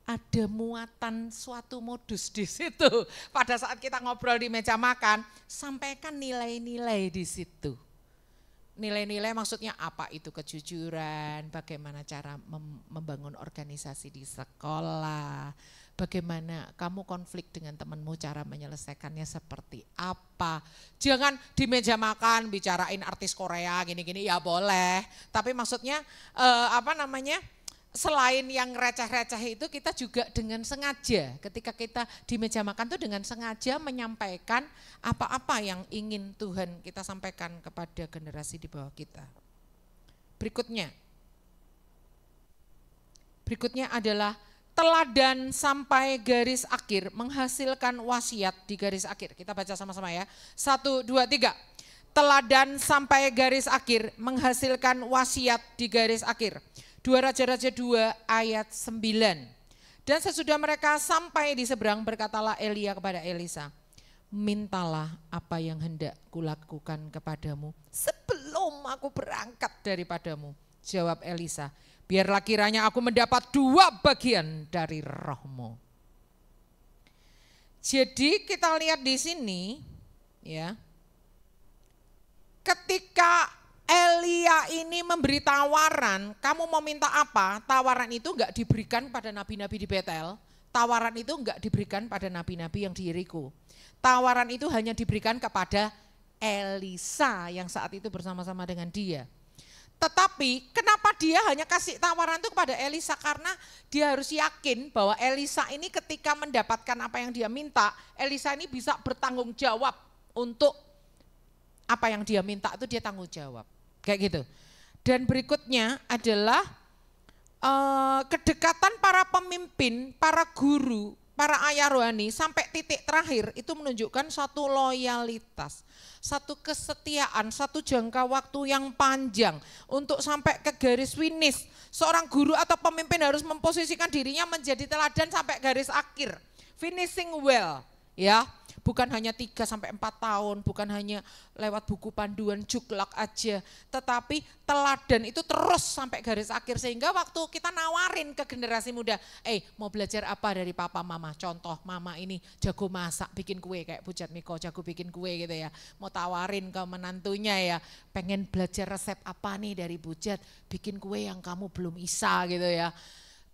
ada muatan suatu modus di situ. Pada saat kita ngobrol di meja makan, sampaikan nilai-nilai di situ. Nilai-nilai maksudnya apa itu kejujuran, bagaimana cara membangun organisasi di sekolah, bagaimana kamu konflik dengan temanmu, cara menyelesaikannya seperti apa. Jangan di meja makan bicarain artis Korea gini-gini ya boleh, tapi maksudnya selain yang receh-receh itu kita juga dengan sengaja ketika kita di meja makan tuh dengan sengaja menyampaikan apa-apa yang ingin Tuhan kita sampaikan kepada generasi di bawah kita. Berikutnya adalah teladan sampai garis akhir menghasilkan wasiat di garis akhir. Kita baca sama-sama ya. 1, 2, 3. Teladan sampai garis akhir menghasilkan wasiat di garis akhir. 2 Raja-Raja 2 ayat 9. Dan sesudah mereka sampai di seberang berkatalah Elia kepada Elisa, mintalah apa yang hendak kulakukan kepadamu sebelum aku berangkat daripadamu. Jawab Elisa, biarlah kiranya aku mendapat 2 bagian dari rohmu. Jadi kita lihat di sini ya, ketika Elia ini memberi tawaran, kamu mau minta apa? Tawaran itu enggak diberikan pada nabi-nabi di Betel, tawaran itu enggak diberikan pada nabi-nabi yang di Yeriko. Tawaran itu hanya diberikan kepada Elisa yang saat itu bersama-sama dengan dia. Tetapi kenapa dia hanya kasih tawaran itu kepada Elisa? Karena dia harus yakin bahwa Elisa ini ketika mendapatkan apa yang dia minta, Elisa ini bisa bertanggung jawab untuk apa yang dia minta itu dia tanggung jawab. Kayak gitu. Dan berikutnya adalah kedekatan para pemimpin, para guru, para ayah rohani sampai titik terakhir itu menunjukkan satu loyalitas, satu kesetiaan, satu jangka waktu yang panjang untuk sampai ke garis finish. Seorang guru atau pemimpin harus memposisikan dirinya menjadi teladan sampai garis akhir. Finishing well, ya. Bukan hanya 3-4 tahun, bukan hanya lewat buku panduan juklak aja, tetapi teladan itu terus sampai garis akhir sehingga waktu kita nawarin ke generasi muda, mau belajar apa dari papa mama? Contoh mama ini jago masak, bikin kue kayak Bujat Miko jago bikin kue gitu ya. Mau tawarin ke menantunya ya, pengen belajar resep apa nih dari Bujat, bikin kue yang kamu belum bisa gitu ya.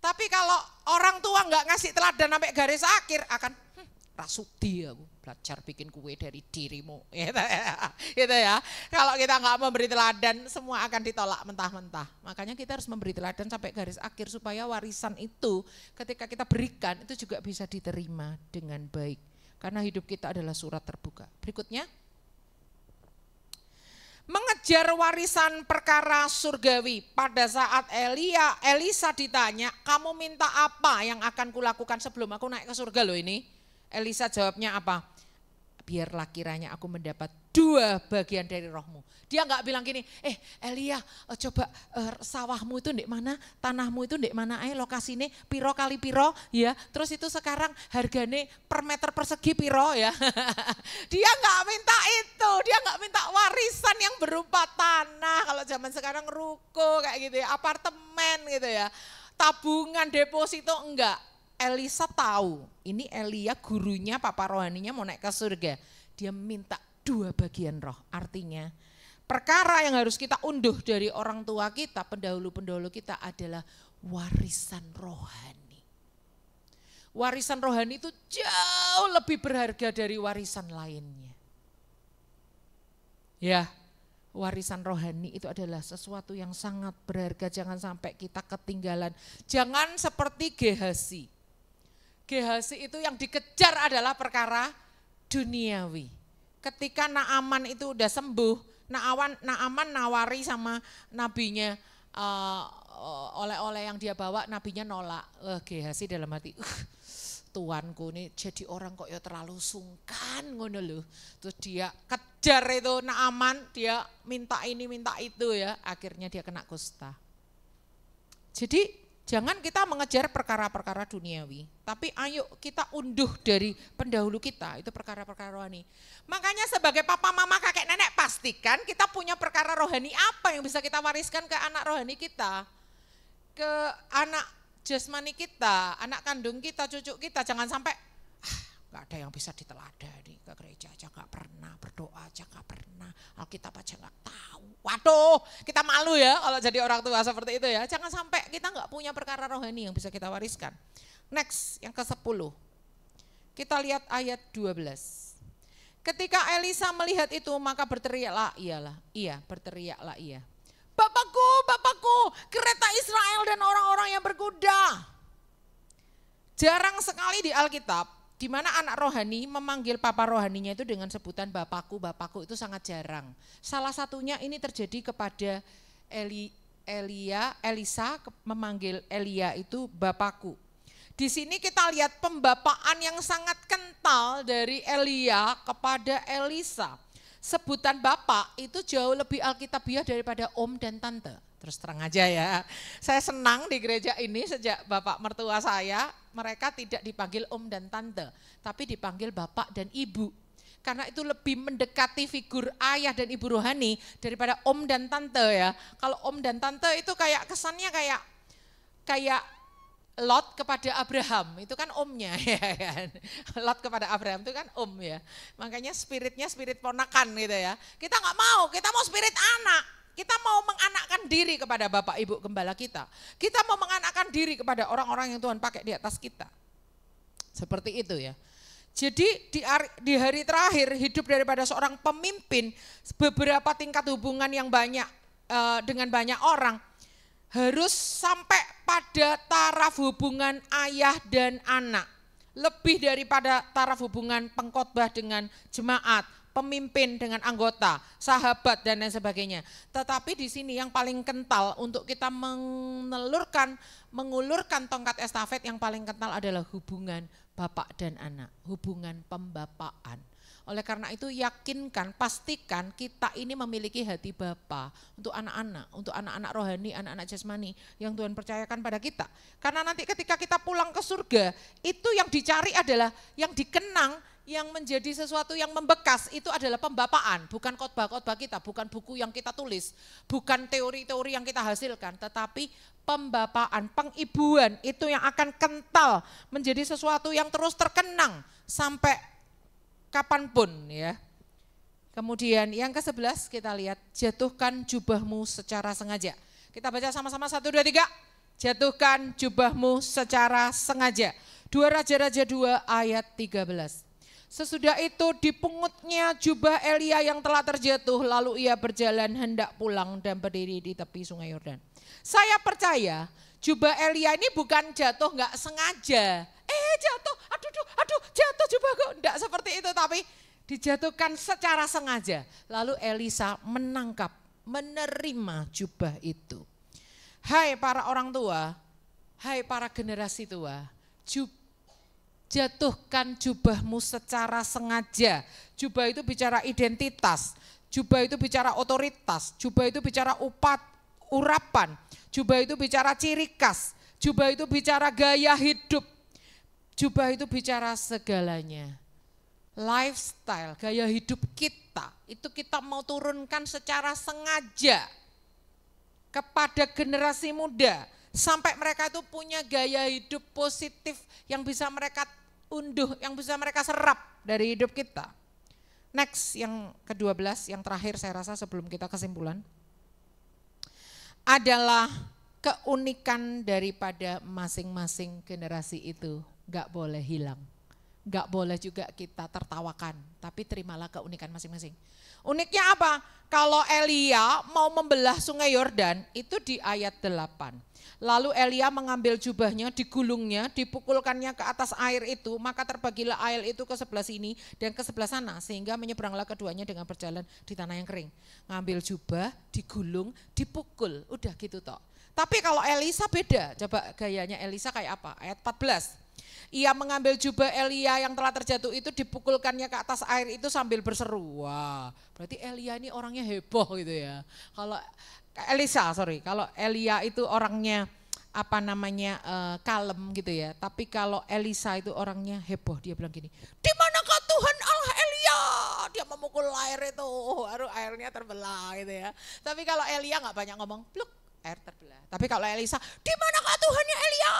Tapi kalau orang tua nggak ngasih teladan sampai garis akhir akan rasudi aku belajar bikin kue dari dirimu gitu ya. Kalau kita nggak memberi teladan semua akan ditolak mentah-mentah. Makanya kita harus memberi teladan sampai garis akhir supaya warisan itu ketika kita berikan itu juga bisa diterima dengan baik. Karena hidup kita adalah surat terbuka. Berikutnya, mengejar warisan perkara surgawi. Pada saat Elisa ditanya, kamu minta apa yang akan kulakukan sebelum aku naik ke surga loh ini? Elisa jawabnya apa? Biarlah kiranya aku mendapat 2 bagian dari rohmu. Dia nggak bilang gini, Elia coba sawahmu itu ndek mana, tanahmu itu ndek mana, lokasinya piro kali piro ya, terus itu sekarang harganya per meter persegi piro ya. Dia nggak minta itu, dia nggak minta warisan yang berupa tanah, kalau zaman sekarang ruko kayak gitu ya, apartemen gitu ya, tabungan deposito enggak. Elisa tahu, ini Elia gurunya, papa rohaninya mau naik ke surga. Dia minta 2 bagian roh, artinya perkara yang harus kita unduh dari orang tua kita, pendahulu-pendahulu kita adalah warisan rohani. Warisan rohani itu jauh lebih berharga dari warisan lainnya. Ya, warisan rohani itu adalah sesuatu yang sangat berharga, jangan sampai kita ketinggalan. Jangan seperti Gehazi. Gehazi itu yang dikejar adalah perkara duniawi. Ketika Naaman itu udah sembuh, Naaman nawari sama nabinya oleh-oleh yang dia bawa, nabinya nolak. Gehazi dalam hati, tuanku nih jadi orang kok ya terlalu sungkan ngono loh. Terus dia kejar itu Naaman, dia minta ini minta itu ya, akhirnya dia kena kusta. Jadi jangan kita mengejar perkara-perkara duniawi, tapi ayo kita unduh dari pendahulu kita, itu perkara-perkara rohani. Makanya sebagai papa, mama, kakek, nenek, pastikan kita punya perkara rohani apa yang bisa kita wariskan ke anak rohani kita, ke anak jasmani kita, anak kandung kita, cucu kita. Jangan sampai gak ada yang bisa diteladani, ke gereja aja gak pernah, berdoa aja gak pernah, Alkitab aja gak tahu. Waduh, kita malu ya kalau jadi orang tua seperti itu ya. Jangan sampai kita gak punya perkara rohani yang bisa kita wariskan. Next, yang ke-10. Kita lihat ayat 12. Ketika Elisa melihat itu, maka berteriaklah berteriaklah ia. Bapakku, kereta Israel dan orang-orang yang berkuda. Jarang sekali di Alkitab di mana anak rohani memanggil papa rohaninya itu dengan sebutan bapakku itu sangat jarang. Salah satunya ini terjadi kepada Elisa memanggil Elia itu bapakku. Di sini kita lihat pembapaan yang sangat kental dari Elia kepada Elisa. Sebutan bapak itu jauh lebih alkitabiah daripada om dan tante. Terus terang aja ya, saya senang di gereja ini sejak bapak mertua saya, mereka tidak dipanggil om dan tante, tapi dipanggil bapak dan ibu. Karena itu lebih mendekati figur ayah dan ibu rohani daripada om dan tante ya. Kalau om dan tante itu kayak kesannya kayak Lot kepada Abraham, itu kan omnya ya kan. Lot kepada Abraham itu kan om ya. Makanya spiritnya spirit ponakan gitu ya. Kita nggak mau, kita mau spirit anak. Kita mau menganakkan diri kepada Bapak Ibu Gembala kita. Kita mau menganakkan diri kepada orang-orang yang Tuhan pakai di atas kita. Seperti itu ya. Jadi di hari terakhir hidup daripada seorang pemimpin, beberapa tingkat hubungan yang banyak dengan banyak orang, harus sampai pada taraf hubungan ayah dan anak. Lebih daripada taraf hubungan pengkhotbah dengan jemaat, pemimpin dengan anggota, sahabat dan lain sebagainya. Tetapi di sini yang paling kental untuk kita mengulurkan tongkat estafet yang paling kental adalah hubungan bapak dan anak, hubungan pembapaan. Oleh karena itu yakinkan, pastikan kita ini memiliki hati Bapa untuk anak-anak rohani, anak-anak jasmani yang Tuhan percayakan pada kita. Karena nanti ketika kita pulang ke surga, itu yang dicari adalah yang dikenang, yang menjadi sesuatu yang membekas itu adalah pembapaan, bukan khotbah-khotbah kita, bukan buku yang kita tulis, bukan teori-teori yang kita hasilkan, tetapi pembapaan, pengibuan itu yang akan kental menjadi sesuatu yang terus terkenang sampai kapanpun ya. Kemudian yang ke-11 kita lihat, jatuhkan jubahmu secara sengaja. Kita baca sama-sama 1, 2, 3. Jatuhkan jubahmu secara sengaja. 2 Raja-Raja 2 ayat 13. Sesudah itu dipungutnya jubah Elia yang telah terjatuh, lalu ia berjalan hendak pulang dan berdiri di tepi sungai Yordan. Saya percaya jubah Elia ini bukan jatuh nggak sengaja. Jatuh, aduh jatuh jubahku. Enggak seperti itu, tapi dijatuhkan secara sengaja. Lalu Elisa menangkap, menerima jubah itu. Hai para orang tua, hai para generasi tua, jatuhkan jubahmu secara sengaja. Jubah itu bicara identitas, jubah itu bicara otoritas, jubah itu bicara urapan, jubah itu bicara ciri khas, jubah itu bicara gaya hidup, jubah itu bicara segalanya. Lifestyle, gaya hidup kita, itu kita mau turunkan secara sengaja kepada generasi muda, Sampai mereka itu punya gaya hidup positif yang bisa mereka unduh, yang bisa mereka serap dari hidup kita. Next, yang ke-12, yang terakhir saya rasa sebelum kita kesimpulan. Adalah keunikan daripada masing-masing generasi itu gak boleh hilang. Gak boleh juga kita tertawakan, tapi terimalah keunikan masing-masing. Uniknya apa? Kalau Elia mau membelah sungai Yordan, itu di ayat 8. Lalu Elia mengambil jubahnya, digulungnya, dipukulkannya ke atas air itu, maka terbagilah air itu ke sebelah sini dan ke sebelah sana, sehingga menyeberanglah keduanya dengan berjalan di tanah yang kering. Ngambil jubah, digulung, dipukul, udah gitu toh. Tapi kalau Elisa beda, coba gayanya Elisa kayak apa? Ayat 14. Ia mengambil jubah Elia yang telah terjatuh itu, dipukulkannya ke atas air itu sambil berseru. Wah, berarti Elia ini orangnya heboh gitu ya. Kalau kalau Elia itu orangnya kalem gitu ya. Tapi kalau Elisa itu orangnya heboh, dia bilang gini, di manakah Tuhan Allah Elia? Dia memukul air itu, baru airnya terbelah gitu ya. Tapi kalau Elia nggak banyak ngomong, pluk, air terbelah. Tapi kalau Elisa, di manakah Tuhannya Elia?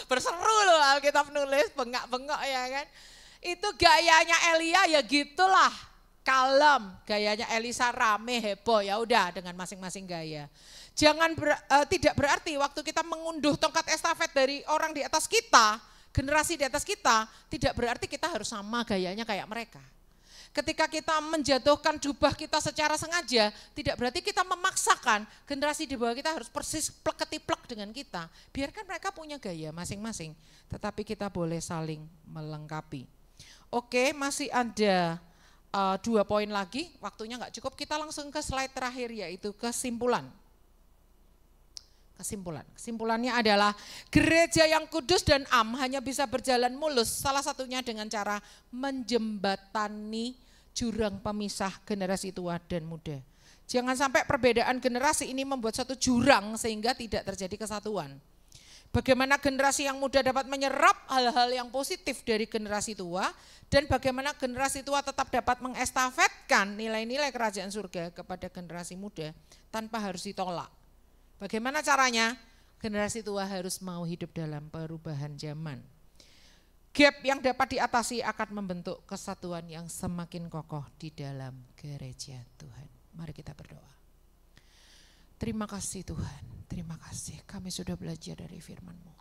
Berseru loh Alkitab nulis, bengak-bengok ya kan. Itu gayanya Elia ya gitulah, kalem. Gayanya Elisa rame, heboh, ya udah dengan masing-masing gaya. Jangan tidak berarti waktu kita mengunduh tongkat estafet dari orang di atas kita, generasi di atas kita, tidak berarti kita harus sama gayanya kayak mereka. Ketika kita menjatuhkan jubah kita secara sengaja, tidak berarti kita memaksakan generasi di bawah kita harus persis plek-ketiplek dengan kita. Biarkan mereka punya gaya masing-masing, tetapi kita boleh saling melengkapi. Oke, masih ada 2 poin lagi, waktunya nggak cukup, kita langsung ke slide terakhir yaitu kesimpulan. Kesimpulannya adalah gereja yang kudus dan am hanya bisa berjalan mulus, salah satunya dengan cara menjembatani jurang pemisah generasi tua dan muda. Jangan sampai perbedaan generasi ini membuat satu jurang sehingga tidak terjadi kesatuan. Bagaimana generasi yang muda dapat menyerap hal-hal yang positif dari generasi tua, dan bagaimana generasi tua tetap dapat mengestafetkan nilai-nilai kerajaan surga kepada generasi muda tanpa harus ditolak. Bagaimana caranya? Generasi tua harus mau hidup dalam perubahan zaman. Gap yang dapat diatasi akan membentuk kesatuan yang semakin kokoh di dalam gereja Tuhan. Mari kita berdoa. Terima kasih Tuhan, terima kasih kami sudah belajar dari firman-Mu.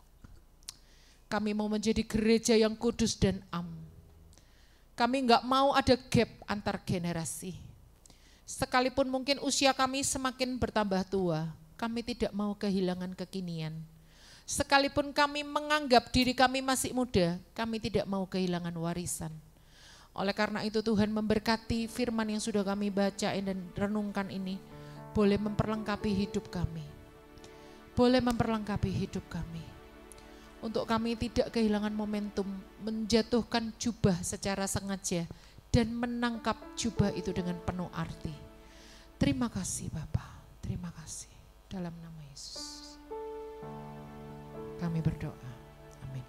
Kami mau menjadi gereja yang kudus dan am. Kami enggak mau ada gap antar generasi. Sekalipun mungkin usia kami semakin bertambah tua, kami tidak mau kehilangan kekinian. Sekalipun kami menganggap diri kami masih muda, kami tidak mau kehilangan warisan. Oleh karena itu Tuhan memberkati firman yang sudah kami bacain dan renungkan ini, boleh memperlengkapi hidup kami. Boleh memperlengkapi hidup kami. Untuk kami tidak kehilangan momentum menjatuhkan jubah secara sengaja dan menangkap jubah itu dengan penuh arti. Terima kasih Bapa, terima kasih. Dalam nama Yesus kami berdoa, amin.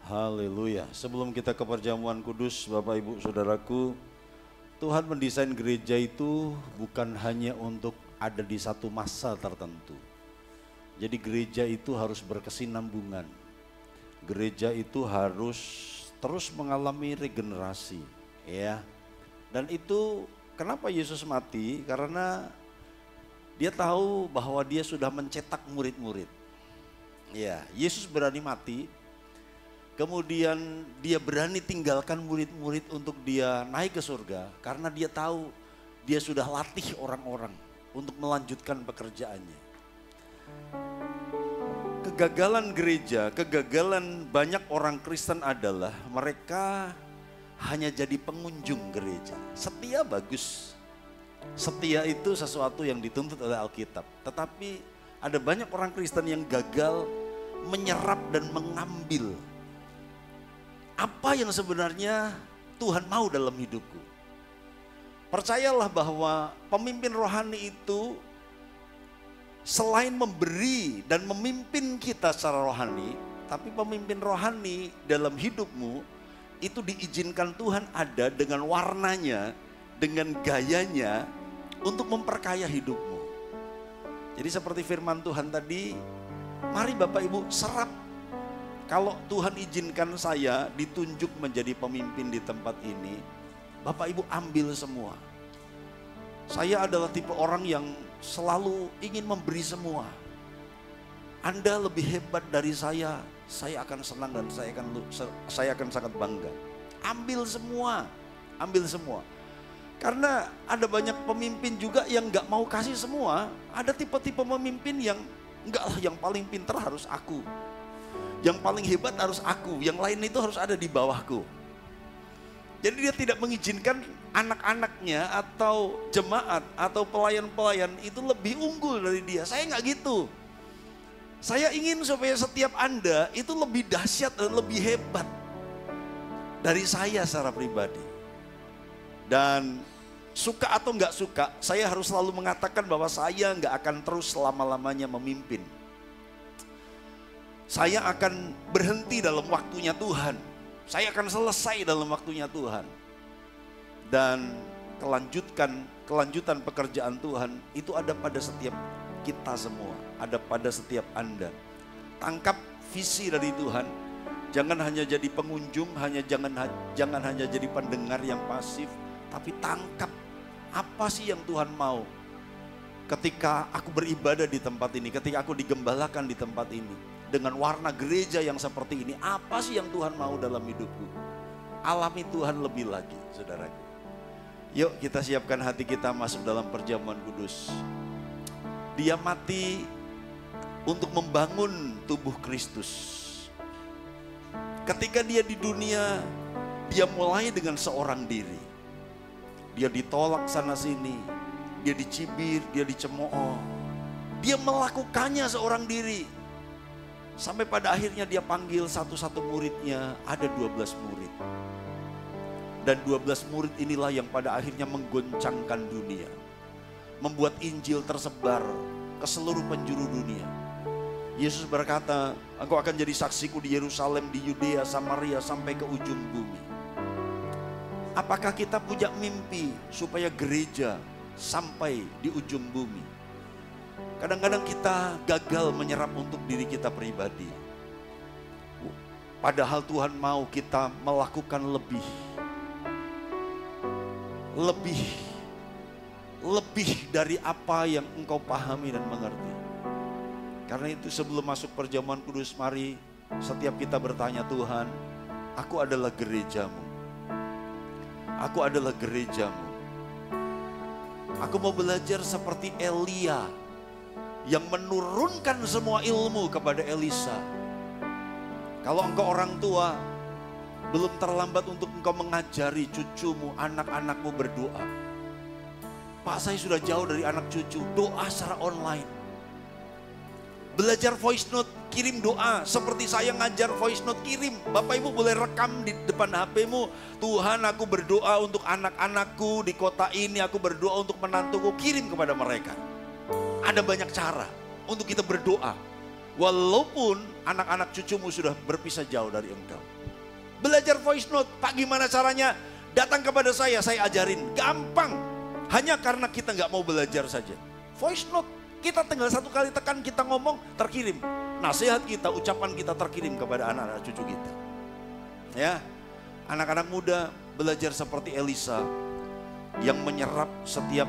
Haleluya. Sebelum kita ke perjamuan kudus, Bapak Ibu Saudaraku, Tuhan mendesain gereja itu bukan hanya untuk ada di satu masa tertentu. Jadi gereja itu harus berkesinambungan. Gereja itu harus terus mengalami regenerasi, ya. Dan itu kenapa Yesus mati? Karena dia tahu bahwa dia sudah mencetak murid-murid. Ya, Yesus berani mati, kemudian dia berani tinggalkan murid-murid untuk dia naik ke surga, karena dia tahu dia sudah latih orang-orang untuk melanjutkan pekerjaannya. Kegagalan gereja, kegagalan banyak orang Kristen adalah mereka hanya jadi pengunjung gereja. Setia bagus. Setia itu sesuatu yang dituntut oleh Alkitab. Tetapi ada banyak orang Kristen yang gagal menyerap dan mengambil apa yang sebenarnya Tuhan mau dalam hidupku. Percayalah bahwa pemimpin rohani itu selain memberi dan memimpin kita secara rohani, tapi pemimpin rohani dalam hidupmu itu diizinkan Tuhan ada dengan warnanya, dengan gayanya untuk memperkaya hidupmu. Jadi seperti firman Tuhan tadi, mari Bapak Ibu serap. Kalau Tuhan izinkan saya ditunjuk menjadi pemimpin di tempat ini, Bapak Ibu ambil semua. Saya adalah tipe orang yang selalu ingin memberi semua. Anda lebih hebat dari saya akan senang dan saya akan sangat bangga. Ambil semua, ambil semua. Karena ada banyak pemimpin juga yang gak mau kasih semua. Ada tipe-tipe pemimpin yang enggak lah, yang paling pintar harus aku. Yang paling hebat harus aku, yang lain itu harus ada di bawahku. Jadi dia tidak mengizinkan anak-anaknya atau jemaat atau pelayan-pelayan itu lebih unggul dari dia. Saya nggak gitu. Saya ingin supaya setiap Anda itu lebih dahsyat dan lebih hebat dari saya secara pribadi. Dan suka atau nggak suka, saya harus selalu mengatakan bahwa saya nggak akan terus selama-lamanya memimpin. Saya akan berhenti dalam waktunya Tuhan. Saya akan selesai dalam waktunya Tuhan. Dan kelanjutan pekerjaan Tuhan itu ada pada setiap kita semua. Ada pada setiap Anda. Tangkap visi dari Tuhan. Jangan hanya jadi pengunjung, jangan hanya jadi pendengar yang pasif. Tapi tangkap apa sih yang Tuhan mau. Ketika aku beribadah di tempat ini, ketika aku digembalakan di tempat ini. Dengan warna gereja yang seperti ini, apa sih yang Tuhan mau dalam hidupku? Alami Tuhan lebih lagi, saudaraku. Yuk kita siapkan hati kita masuk dalam perjamuan kudus. Dia mati untuk membangun tubuh Kristus. Ketika dia di dunia, dia mulai dengan seorang diri. Dia ditolak sana sini, dia dicibir, dia dicemooh. Dia melakukannya seorang diri. Sampai pada akhirnya dia panggil satu-satu muridnya, ada 12 murid. Dan 12 murid inilah yang pada akhirnya menggoncangkan dunia. Membuat Injil tersebar ke seluruh penjuru dunia. Yesus berkata, engkau akan jadi saksiku di Yerusalem, di Yudea, Samaria, sampai ke ujung bumi. Apakah kita punya mimpi supaya gereja sampai di ujung bumi? Kadang-kadang kita gagal menyerap untuk diri kita pribadi. Padahal Tuhan mau kita melakukan lebih dari apa yang engkau pahami dan mengerti. Karena itu sebelum masuk perjamuan kudus, mari setiap kita bertanya, Tuhan, aku adalah gerejamu. Aku adalah gerejamu. Aku mau belajar seperti Elia yang menurunkan semua ilmu kepada Elisa. Kalau engkau orang tua, belum terlambat untuk engkau mengajari cucumu, anak-anakmu berdoa. Pak, saya sudah jauh dari anak cucu, doa secara online. Belajar voice note, kirim doa. Seperti saya ngajar voice note, kirim. Bapak Ibu boleh rekam di depan HP-mu. Tuhan, aku berdoa untuk anak-anakku di kota ini, aku berdoa untuk menantuku, kirim kepada mereka. Ada banyak cara untuk kita berdoa. Walaupun anak-anak cucumu sudah berpisah jauh dari engkau. Belajar voice note. Pak, gimana caranya? Datang kepada saya ajarin. Gampang. Hanya karena kita nggak mau belajar saja. Voice note. Kita tinggal satu kali tekan, kita ngomong, terkirim. Nasihat kita, ucapan kita terkirim kepada anak-anak cucu kita. Ya, anak-anak muda belajar seperti Elisa. Yang menyerap setiap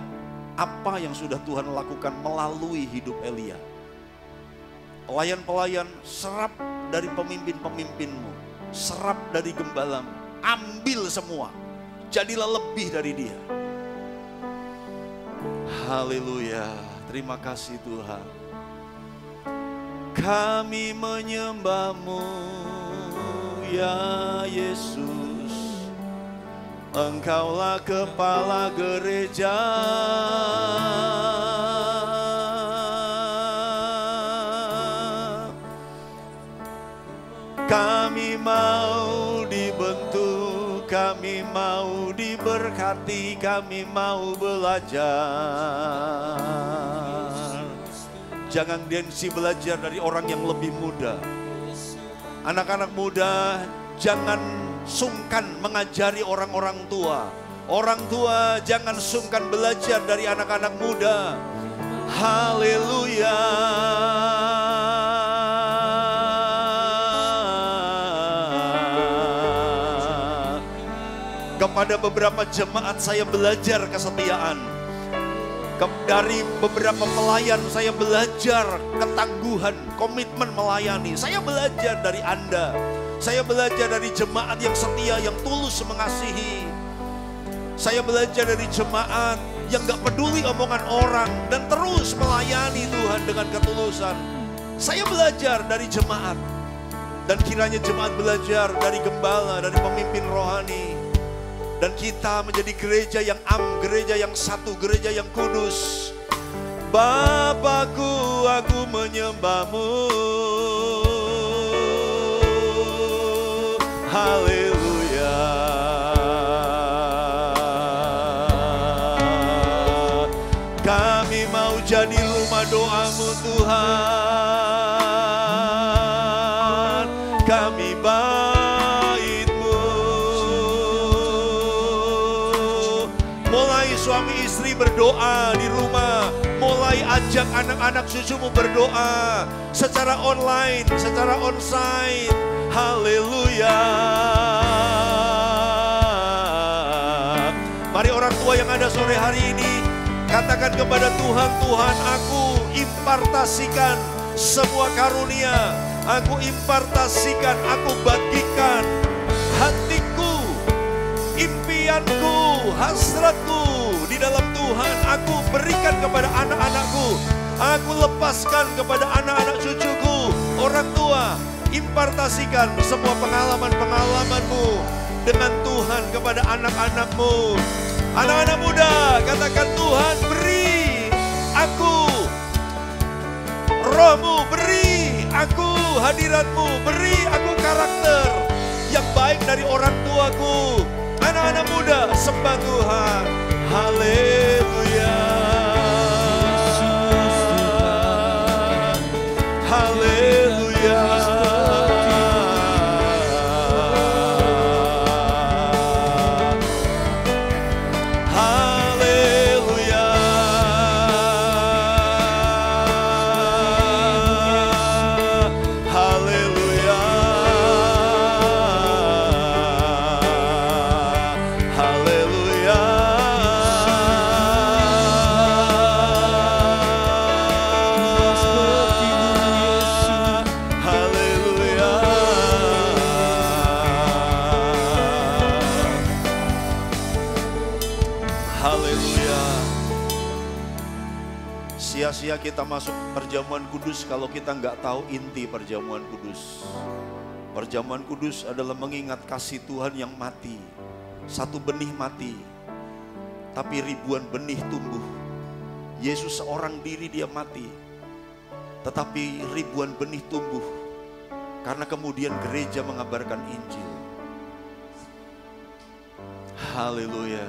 apa yang sudah Tuhan lakukan melalui hidup Elia. Pelayan-pelayan, serap dari pemimpin-pemimpinmu, serap dari gembalamu, ambil semua, jadilah lebih dari dia. Haleluya, terima kasih Tuhan. Kami menyembah-Mu ya Yesus. Engkaulah kepala gereja. Kami mau dibentuk, kami mau diberkati, kami mau belajar. Jangan gengsi belajar dari orang yang lebih muda. Anak-anak muda, jangan sungkan mengajari orang-orang tua. Orang tua jangan sungkan belajar dari anak-anak muda. Haleluya. Kepada beberapa jemaat saya belajar kesetiaan. Dari beberapa pelayan saya belajar ketangguhan, komitmen melayani. Saya belajar dari Anda. Saya belajar dari jemaat yang setia, yang tulus mengasihi. Saya belajar dari jemaat yang gak peduli omongan orang dan terus melayani Tuhan dengan ketulusan. Saya belajar dari jemaat. Dan kiranya jemaat belajar dari gembala, dari pemimpin rohani. Dan kita menjadi gereja yang gereja yang satu, gereja yang kudus. Bapakku, aku menyembahmu. Haleluya. Kami mau jadi rumah doamu Tuhan. Kami suami istri berdoa di rumah, mulai ajak anak-anak cucumu berdoa secara online, secara onsite. Haleluya. Mari orang tua yang ada sore hari ini, katakan kepada Tuhan, Tuhan, aku impartasikan semua karunia, aku impartasikan, aku bagikan hatiku, impianku, hasratku di dalam Tuhan. Aku berikan kepada anak-anakku, aku lepaskan kepada anak-anak cucuku. Orang tua, impartasikan semua pengalaman-pengalamanmu dengan Tuhan kepada anak-anakmu. Anak-anak muda, katakan, Tuhan, beri aku rohmu, beri aku hadiratmu, beri aku karakter yang baik dari orang tuaku. Anak-anak muda, sembah Tuhan. Haleluya. Haleluya. Haleluya. Haleluya. Sia-sia kita masuk perjamuan kudus kalau kita nggak tahu inti perjamuan kudus. Perjamuan kudus adalah mengingat kasih Tuhan yang mati. Satu benih mati, tapi ribuan benih tumbuh. Yesus seorang diri dia mati, tetapi ribuan benih tumbuh. Karena kemudian gereja mengabarkan Injil. Haleluya.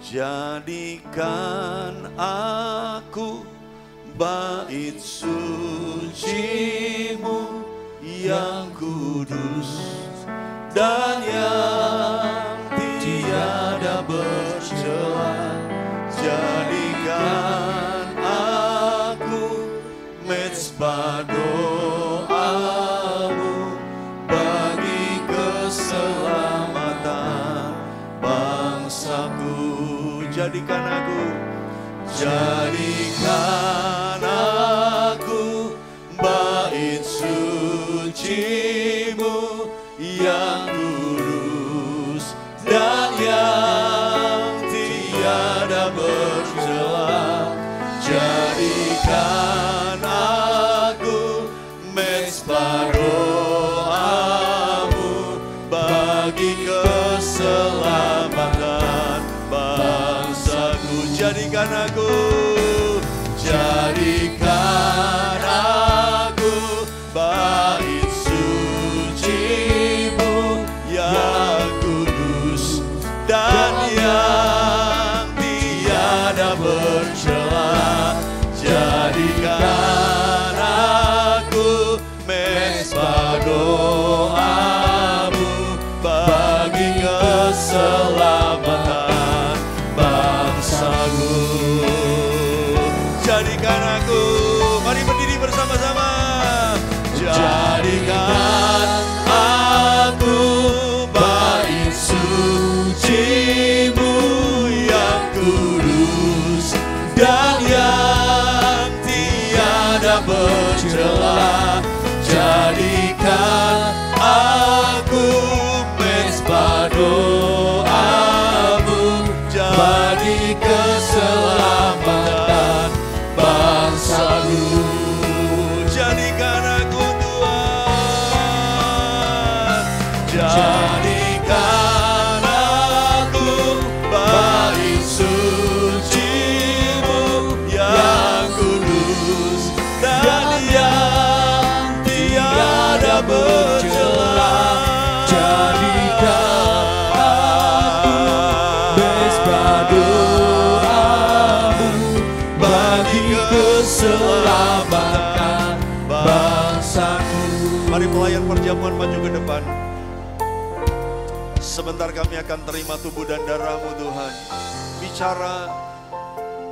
Jadikan aku bait suci-Mu yang kudus dan yang tiada bercela. Jadikan aku mezbah doa-Mu bagi keselamatan bangsaku. Jadikan aku bait suci-Mu yang kudus dan yang tiada bercela. Jadikan aku mezbah doa-Mu bagi keselamatan bangsaku. Jadikan aku bait suci-Mu yang kudus dan yang tiada bercela. Jadikan aku mezbah doa-Mu bagi keselamatan bangsaku. jadikan aku. Mari berdiri bersama-sama. Jadikan aku bait suci-Mu yang kudus dan yang tiada bercela. Jadikan aku mezbah doa-Mu bagi keselamatan bangsa-Mu. Jadikan aku Tuhan, jadikan aku bait suci-Mu yang kudus dan yang tiada bercela. Jadikan aku mezbah doa-Mu bagi keselamatan bangsa-Ku. Mari pelayan perjamuan maju ke depan. Sebentar kami akan terima tubuh dan darah-Mu Tuhan. Bicara,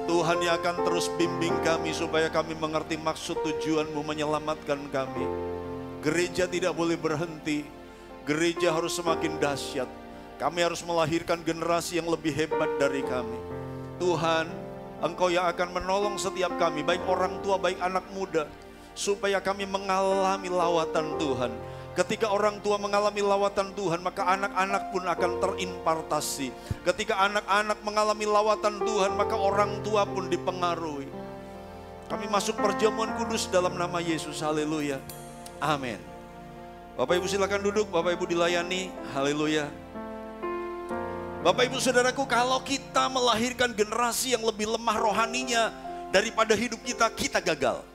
Tuhan yang akan terus bimbing kami supaya kami mengerti maksud tujuan-Mu menyelamatkan kami. Gereja tidak boleh berhenti. Gereja harus semakin dahsyat. Kami harus melahirkan generasi yang lebih hebat dari kami. Tuhan, Engkau yang akan menolong setiap kami, baik orang tua, baik anak muda, supaya kami mengalami lawatan Tuhan. Ketika orang tua mengalami lawatan Tuhan, maka anak-anak pun akan terimpartasi. Ketika anak-anak mengalami lawatan Tuhan, maka orang tua pun dipengaruhi. Kami masuk perjamuan kudus dalam nama Yesus. Haleluya. Amin. Bapak Ibu silakan duduk, Bapak Ibu dilayani. Haleluya. Bapak Ibu Saudaraku, kalau kita melahirkan generasi yang lebih lemah rohaninya daripada hidup kita, kita gagal.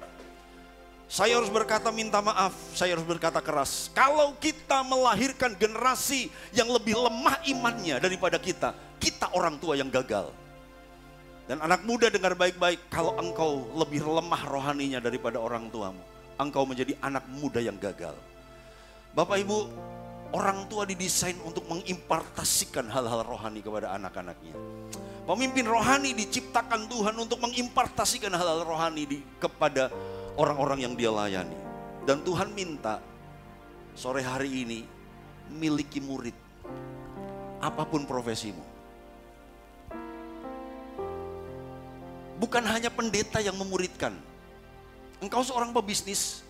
Saya harus berkata minta maaf, saya harus berkata keras. Kalau kita melahirkan generasi yang lebih lemah imannya daripada kita orang tua yang gagal. Dan anak muda dengar baik-baik, kalau engkau lebih lemah rohaninya daripada orang tuamu, engkau menjadi anak muda yang gagal. Bapak Ibu, orang tua didesain untuk mengimpartasikan hal-hal rohani kepada anak-anaknya. Pemimpin rohani diciptakan Tuhan untuk mengimpartasikan hal-hal rohani kepada orang-orang yang dia layani. Dan Tuhan minta sore hari ini miliki murid, apapun profesimu. Bukan hanya pendeta yang memuridkan. Engkau seorang pebisnis,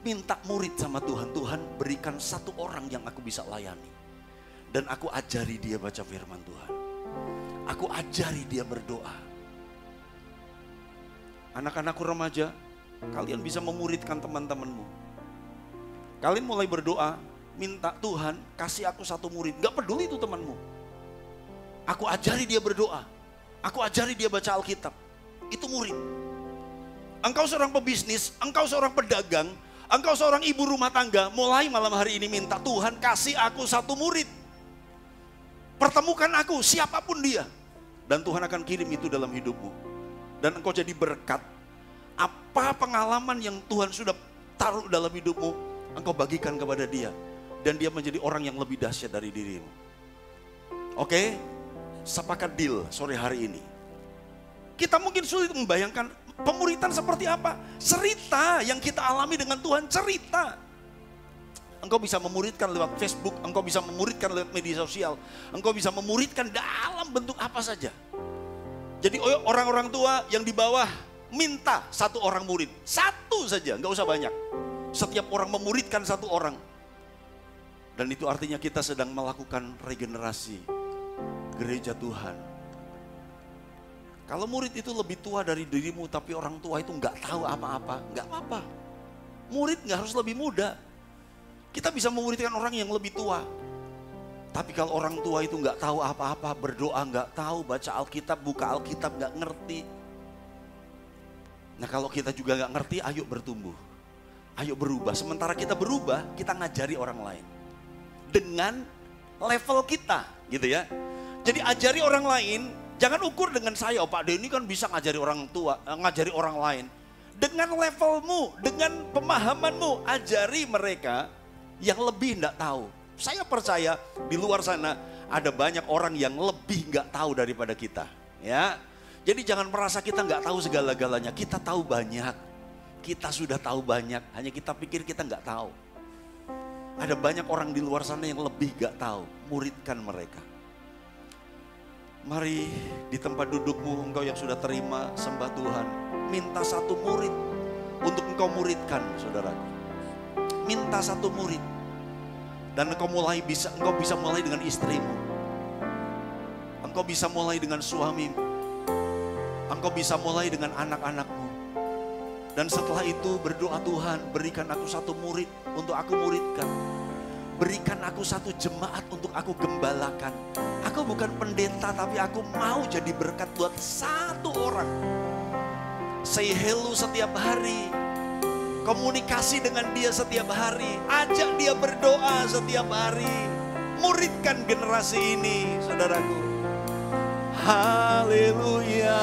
minta murid sama Tuhan. Tuhan, berikan satu orang yang aku bisa layani. Dan aku ajari dia baca firman Tuhan. Aku ajari dia berdoa. Anak-anakku remaja, kalian bisa memuridkan teman-temanmu. Kalian mulai berdoa, minta Tuhan kasih aku satu murid. Gak peduli itu temanmu. Aku ajari dia berdoa. Aku ajari dia baca Alkitab. Itu murid. Engkau seorang pebisnis, engkau seorang pedagang, engkau seorang ibu rumah tangga, mulai malam hari ini minta Tuhan kasih aku satu murid. Pertemukan aku, siapapun dia. Dan Tuhan akan kirim itu dalam hidupmu. Dan engkau jadi berkat. Apa pengalaman yang Tuhan sudah taruh dalam hidupmu, engkau bagikan kepada dia. Dan dia menjadi orang yang lebih dahsyat dari dirimu. Oke? Sepakat deal sore hari ini. Kita mungkin sulit membayangkan pemuritan seperti apa. Cerita yang kita alami dengan Tuhan, cerita. Engkau bisa memuridkan lewat Facebook, engkau bisa memuridkan lewat media sosial, engkau bisa memuridkan dalam bentuk apa saja. Jadi orang-orang tua yang di bawah minta satu orang murid, satu saja, nggak usah banyak. Setiap orang memuridkan satu orang. Dan itu artinya kita sedang melakukan regenerasi gereja Tuhan. Kalau murid itu lebih tua dari dirimu, tapi orang tua itu nggak tahu apa-apa, nggak apa-apa. Murid nggak harus lebih muda. Kita bisa memuridkan orang yang lebih tua. Tapi kalau orang tua itu nggak tahu apa-apa, berdoa nggak tahu, baca Alkitab, buka Alkitab nggak ngerti. Nah kalau kita juga nggak ngerti, ayo bertumbuh. Ayo berubah. Sementara kita berubah, kita ngajari orang lain. Dengan level kita, gitu ya. Jadi ajari orang lain. Jangan ukur dengan saya, oh Pak Denny kan bisa ngajari orang tua, ngajari orang lain. Dengan levelmu, dengan pemahamanmu, ajari mereka yang lebih enggak tahu. Saya percaya di luar sana ada banyak orang yang lebih enggak tahu daripada kita. Ya, Jadi jangan merasa kita nggak tahu segala-galanya. Kita tahu banyak. Kita sudah tahu banyak. Hanya kita pikir kita nggak tahu. Ada banyak orang di luar sana yang lebih nggak tahu. Muridkan mereka. Mari di tempat dudukmu, engkau yang sudah terima sembah Tuhan, minta satu murid untuk engkau muridkan, saudaraku. Minta satu murid. Dan engkau bisa mulai dengan istrimu. Engkau bisa mulai dengan suamimu. Engkau bisa mulai dengan anak-anakmu. Dan setelah itu berdoa, Tuhan berikan aku satu murid untuk aku muridkan. Berikan aku satu jemaat untuk aku gembalakan. Aku bukan pendeta, tapi aku mau jadi berkat buat satu orang. Say hello setiap hari. Komunikasi dengan dia setiap hari. Ajak dia berdoa setiap hari. Muridkan generasi ini, saudaraku. Haleluya.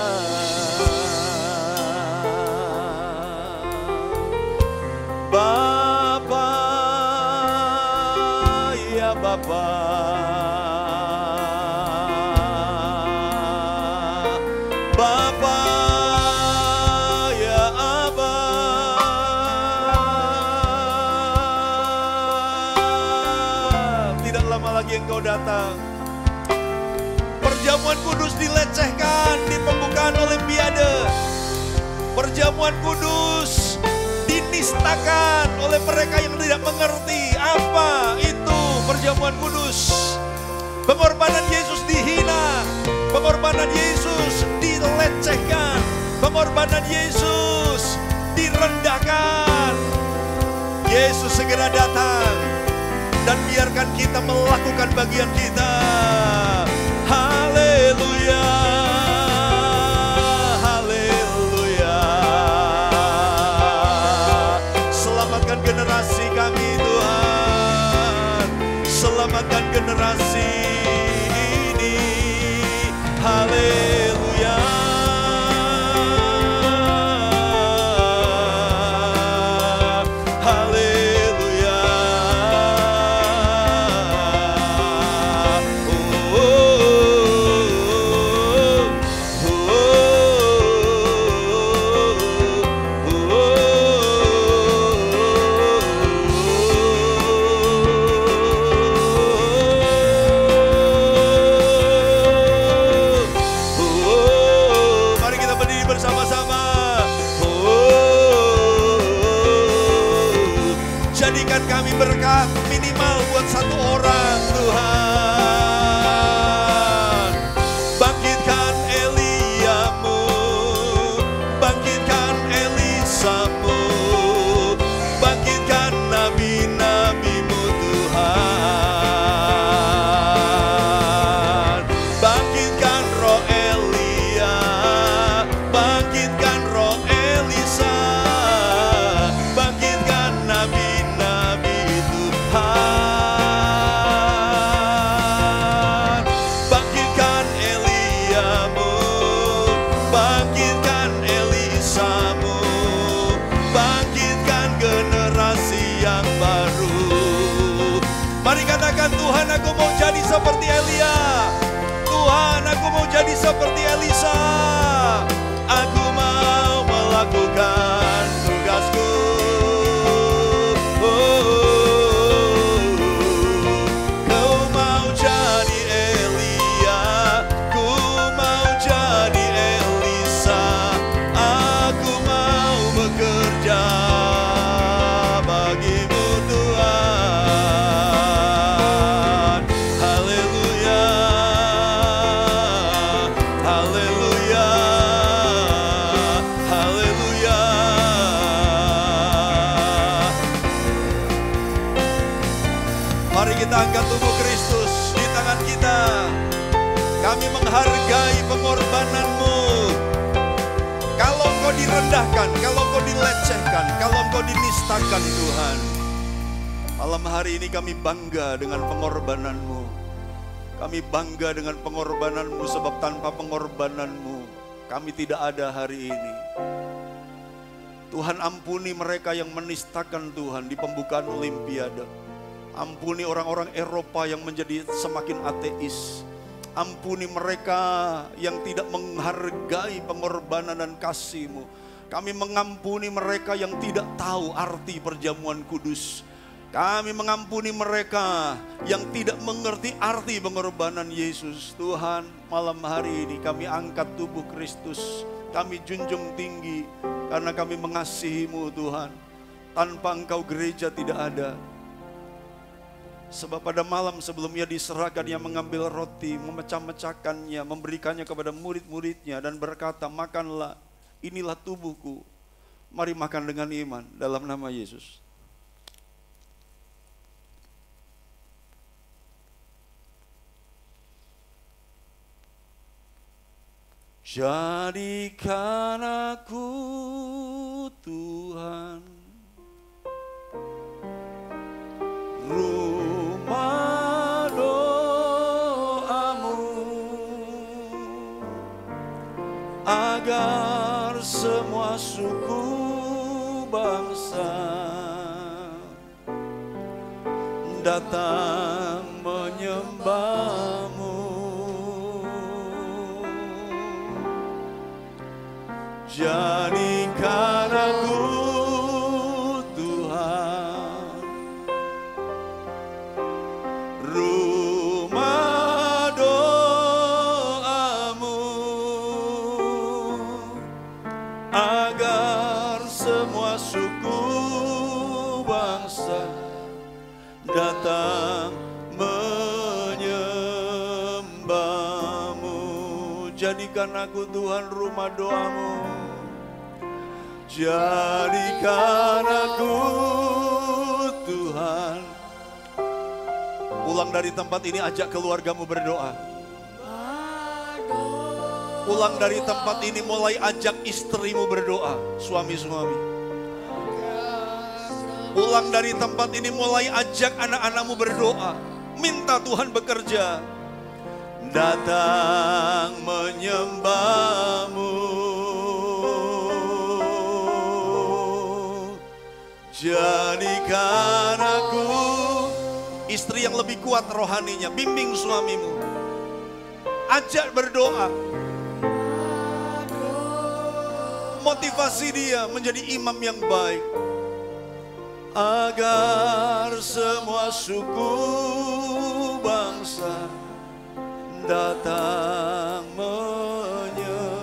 Bapa, ya Bapa. Bapa, ya Aba. Tidak lama lagi engkau datang. Perjamuan kudus dilecehkan di pembukaan Olimpiade. Perjamuan kudus dinistakan oleh mereka yang tidak mengerti apa itu perjamuan kudus. Pengorbanan Yesus dihina, pengorbanan Yesus dilecehkan, pengorbanan Yesus direndahkan. Yesus segera datang dan biarkan kita melakukan bagian kita. Haleluya. Generasi kami Tuhan, selamatkan generasi ini. Haleluya. Haleluya. Jadikan kami berkat minimal buat satu orang, Tuhan. Bangkitkan Eliamu, bangkitkan Elisamu, bangkitkan nabi-nabimu, Tuhan. Bangkitkan roh Elia, bangkitkan roh Elisa, bangkitkan nabi Tuhan. Bangkitkan Eliamu, bangkitkan Elisamu, bangkitkan generasi yang baru. Mari katakan, Tuhan aku mau jadi seperti Elia. Tuhan aku mau jadi seperti Elisa. Aku mau melakukan tugasku. Angkat tubuh Kristus di tangan kita. Kami menghargai pengorbananmu. Kalau engkau direndahkan, kalau engkau dilecehkan, kalau engkau dinistakan, Tuhan. Malam hari ini kami bangga dengan pengorbananmu. Kami bangga dengan pengorbananmu, sebab tanpa pengorbananmu kami tidak ada hari ini. Tuhan, ampuni mereka yang menistakan Tuhan di pembukaan Olimpiade. Ampuni orang-orang Eropa yang menjadi semakin ateis. Ampuni mereka yang tidak menghargai pengorbanan dan kasih-Mu. Kami mengampuni mereka yang tidak tahu arti perjamuan kudus. Kami mengampuni mereka yang tidak mengerti arti pengorbanan Yesus. Tuhan, malam hari ini kami angkat tubuh Kristus. Kami junjung tinggi karena kami mengasihi-Mu Tuhan. Tanpa Engkau gereja tidak ada. Sebab pada malam sebelumnya diserahkan, Ia mengambil roti, memecah-mecahkannya, memberikannya kepada murid-muridnya dan berkata, makanlah, inilah tubuhku. Mari makan dengan iman dalam nama Yesus. Jadikan aku Tuhan rumah doamu, agar semua suku bangsa datang menyembah-Mu. Jadikan aku Tuhan rumah doamu, agar semua suku bangsa datang menyembah-Mu. Jadikan aku Tuhan rumah doamu. Jadikan aku Tuhan. Pulang dari tempat ini, ajak keluargamu berdoa. Pulang dari tempat ini, mulai ajak istrimu berdoa, suami-suami. Pulang dari tempat ini, mulai ajak anak-anakmu berdoa. Minta Tuhan bekerja. Datang menyembah-Mu. Jadikan aku istri yang lebih kuat rohaninya. Bimbing suamimu, ajak berdoa, motivasi dia menjadi imam yang baik, agar semua suku bangsa datang menyembah.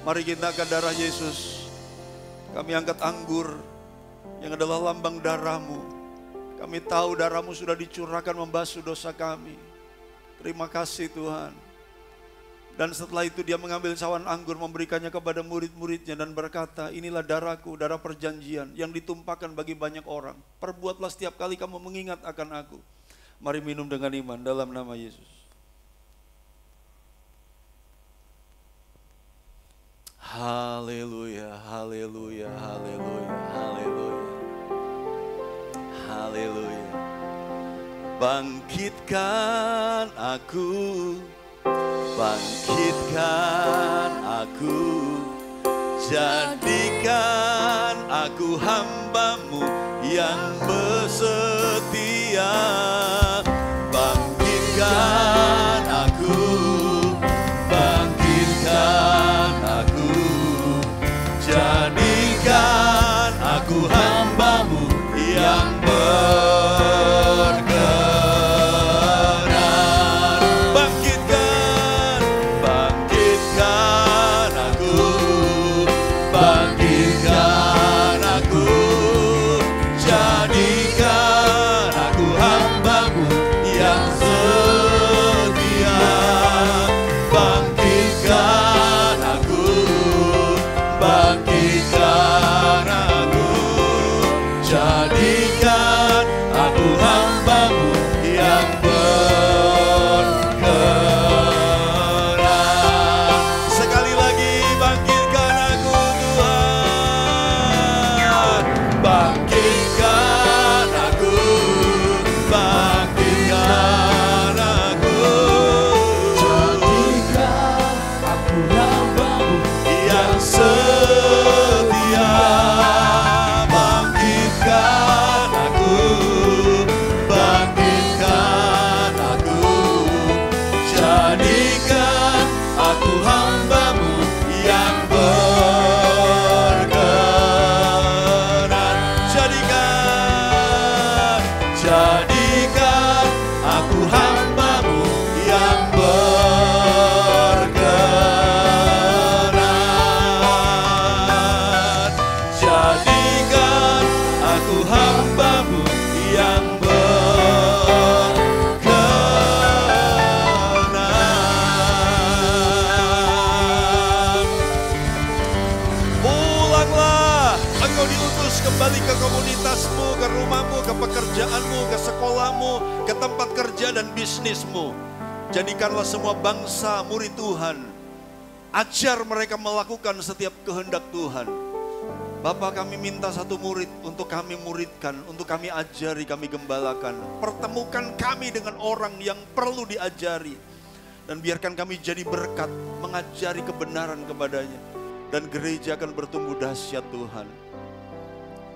Mari kita angkat darah Yesus. Kami angkat anggur yang adalah lambang darah-Mu. Kami tahu darah-Mu sudah dicurahkan membasuh dosa kami. Terima kasih Tuhan. Dan setelah itu dia mengambil cawan anggur, memberikannya kepada murid-muridnya dan berkata, inilah darahku, darah perjanjian yang ditumpahkan bagi banyak orang. Perbuatlah setiap kali kamu mengingat akan aku. Mari minum dengan iman dalam nama Yesus. Haleluya, haleluya, haleluya, haleluya. Haleluya. Bangkitkan aku, bangkitkan aku, jadikan aku hamba-Mu yang bersetia. Bangkitkan aku, bangkitkan aku, jadikan aku hamba-Mu yang berkenan. Bangkitkan, bangkitkan aku, bangkitkan aku, jadikan aku hamba-Mu ke tempat kerja dan bisnismu. Jadikanlah semua bangsa murid Tuhan. Ajar mereka melakukan setiap kehendak Tuhan. Bapa, kami minta satu murid untuk kami muridkan, untuk kami ajari, kami gembalakan. Pertemukan kami dengan orang yang perlu diajari. Dan biarkan kami jadi berkat, mengajari kebenaran kepadanya. Dan gereja akan bertumbuh dahsyat Tuhan.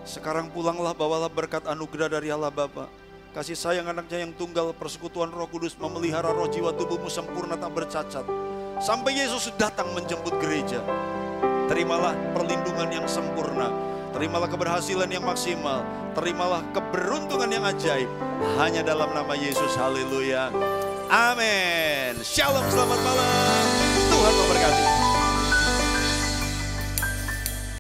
Sekarang pulanglah, bawalah berkat anugerah dari Allah Bapa. Kasih sayang anaknya yang tunggal, persekutuan Roh Kudus memelihara roh jiwa tubuhmu sempurna tak bercacat. Sampai Yesus datang menjemput gereja. Terimalah perlindungan yang sempurna. Terimalah keberhasilan yang maksimal. Terimalah keberuntungan yang ajaib. Hanya dalam nama Yesus, haleluya. Amin. Shalom, selamat malam. Tuhan memberkati.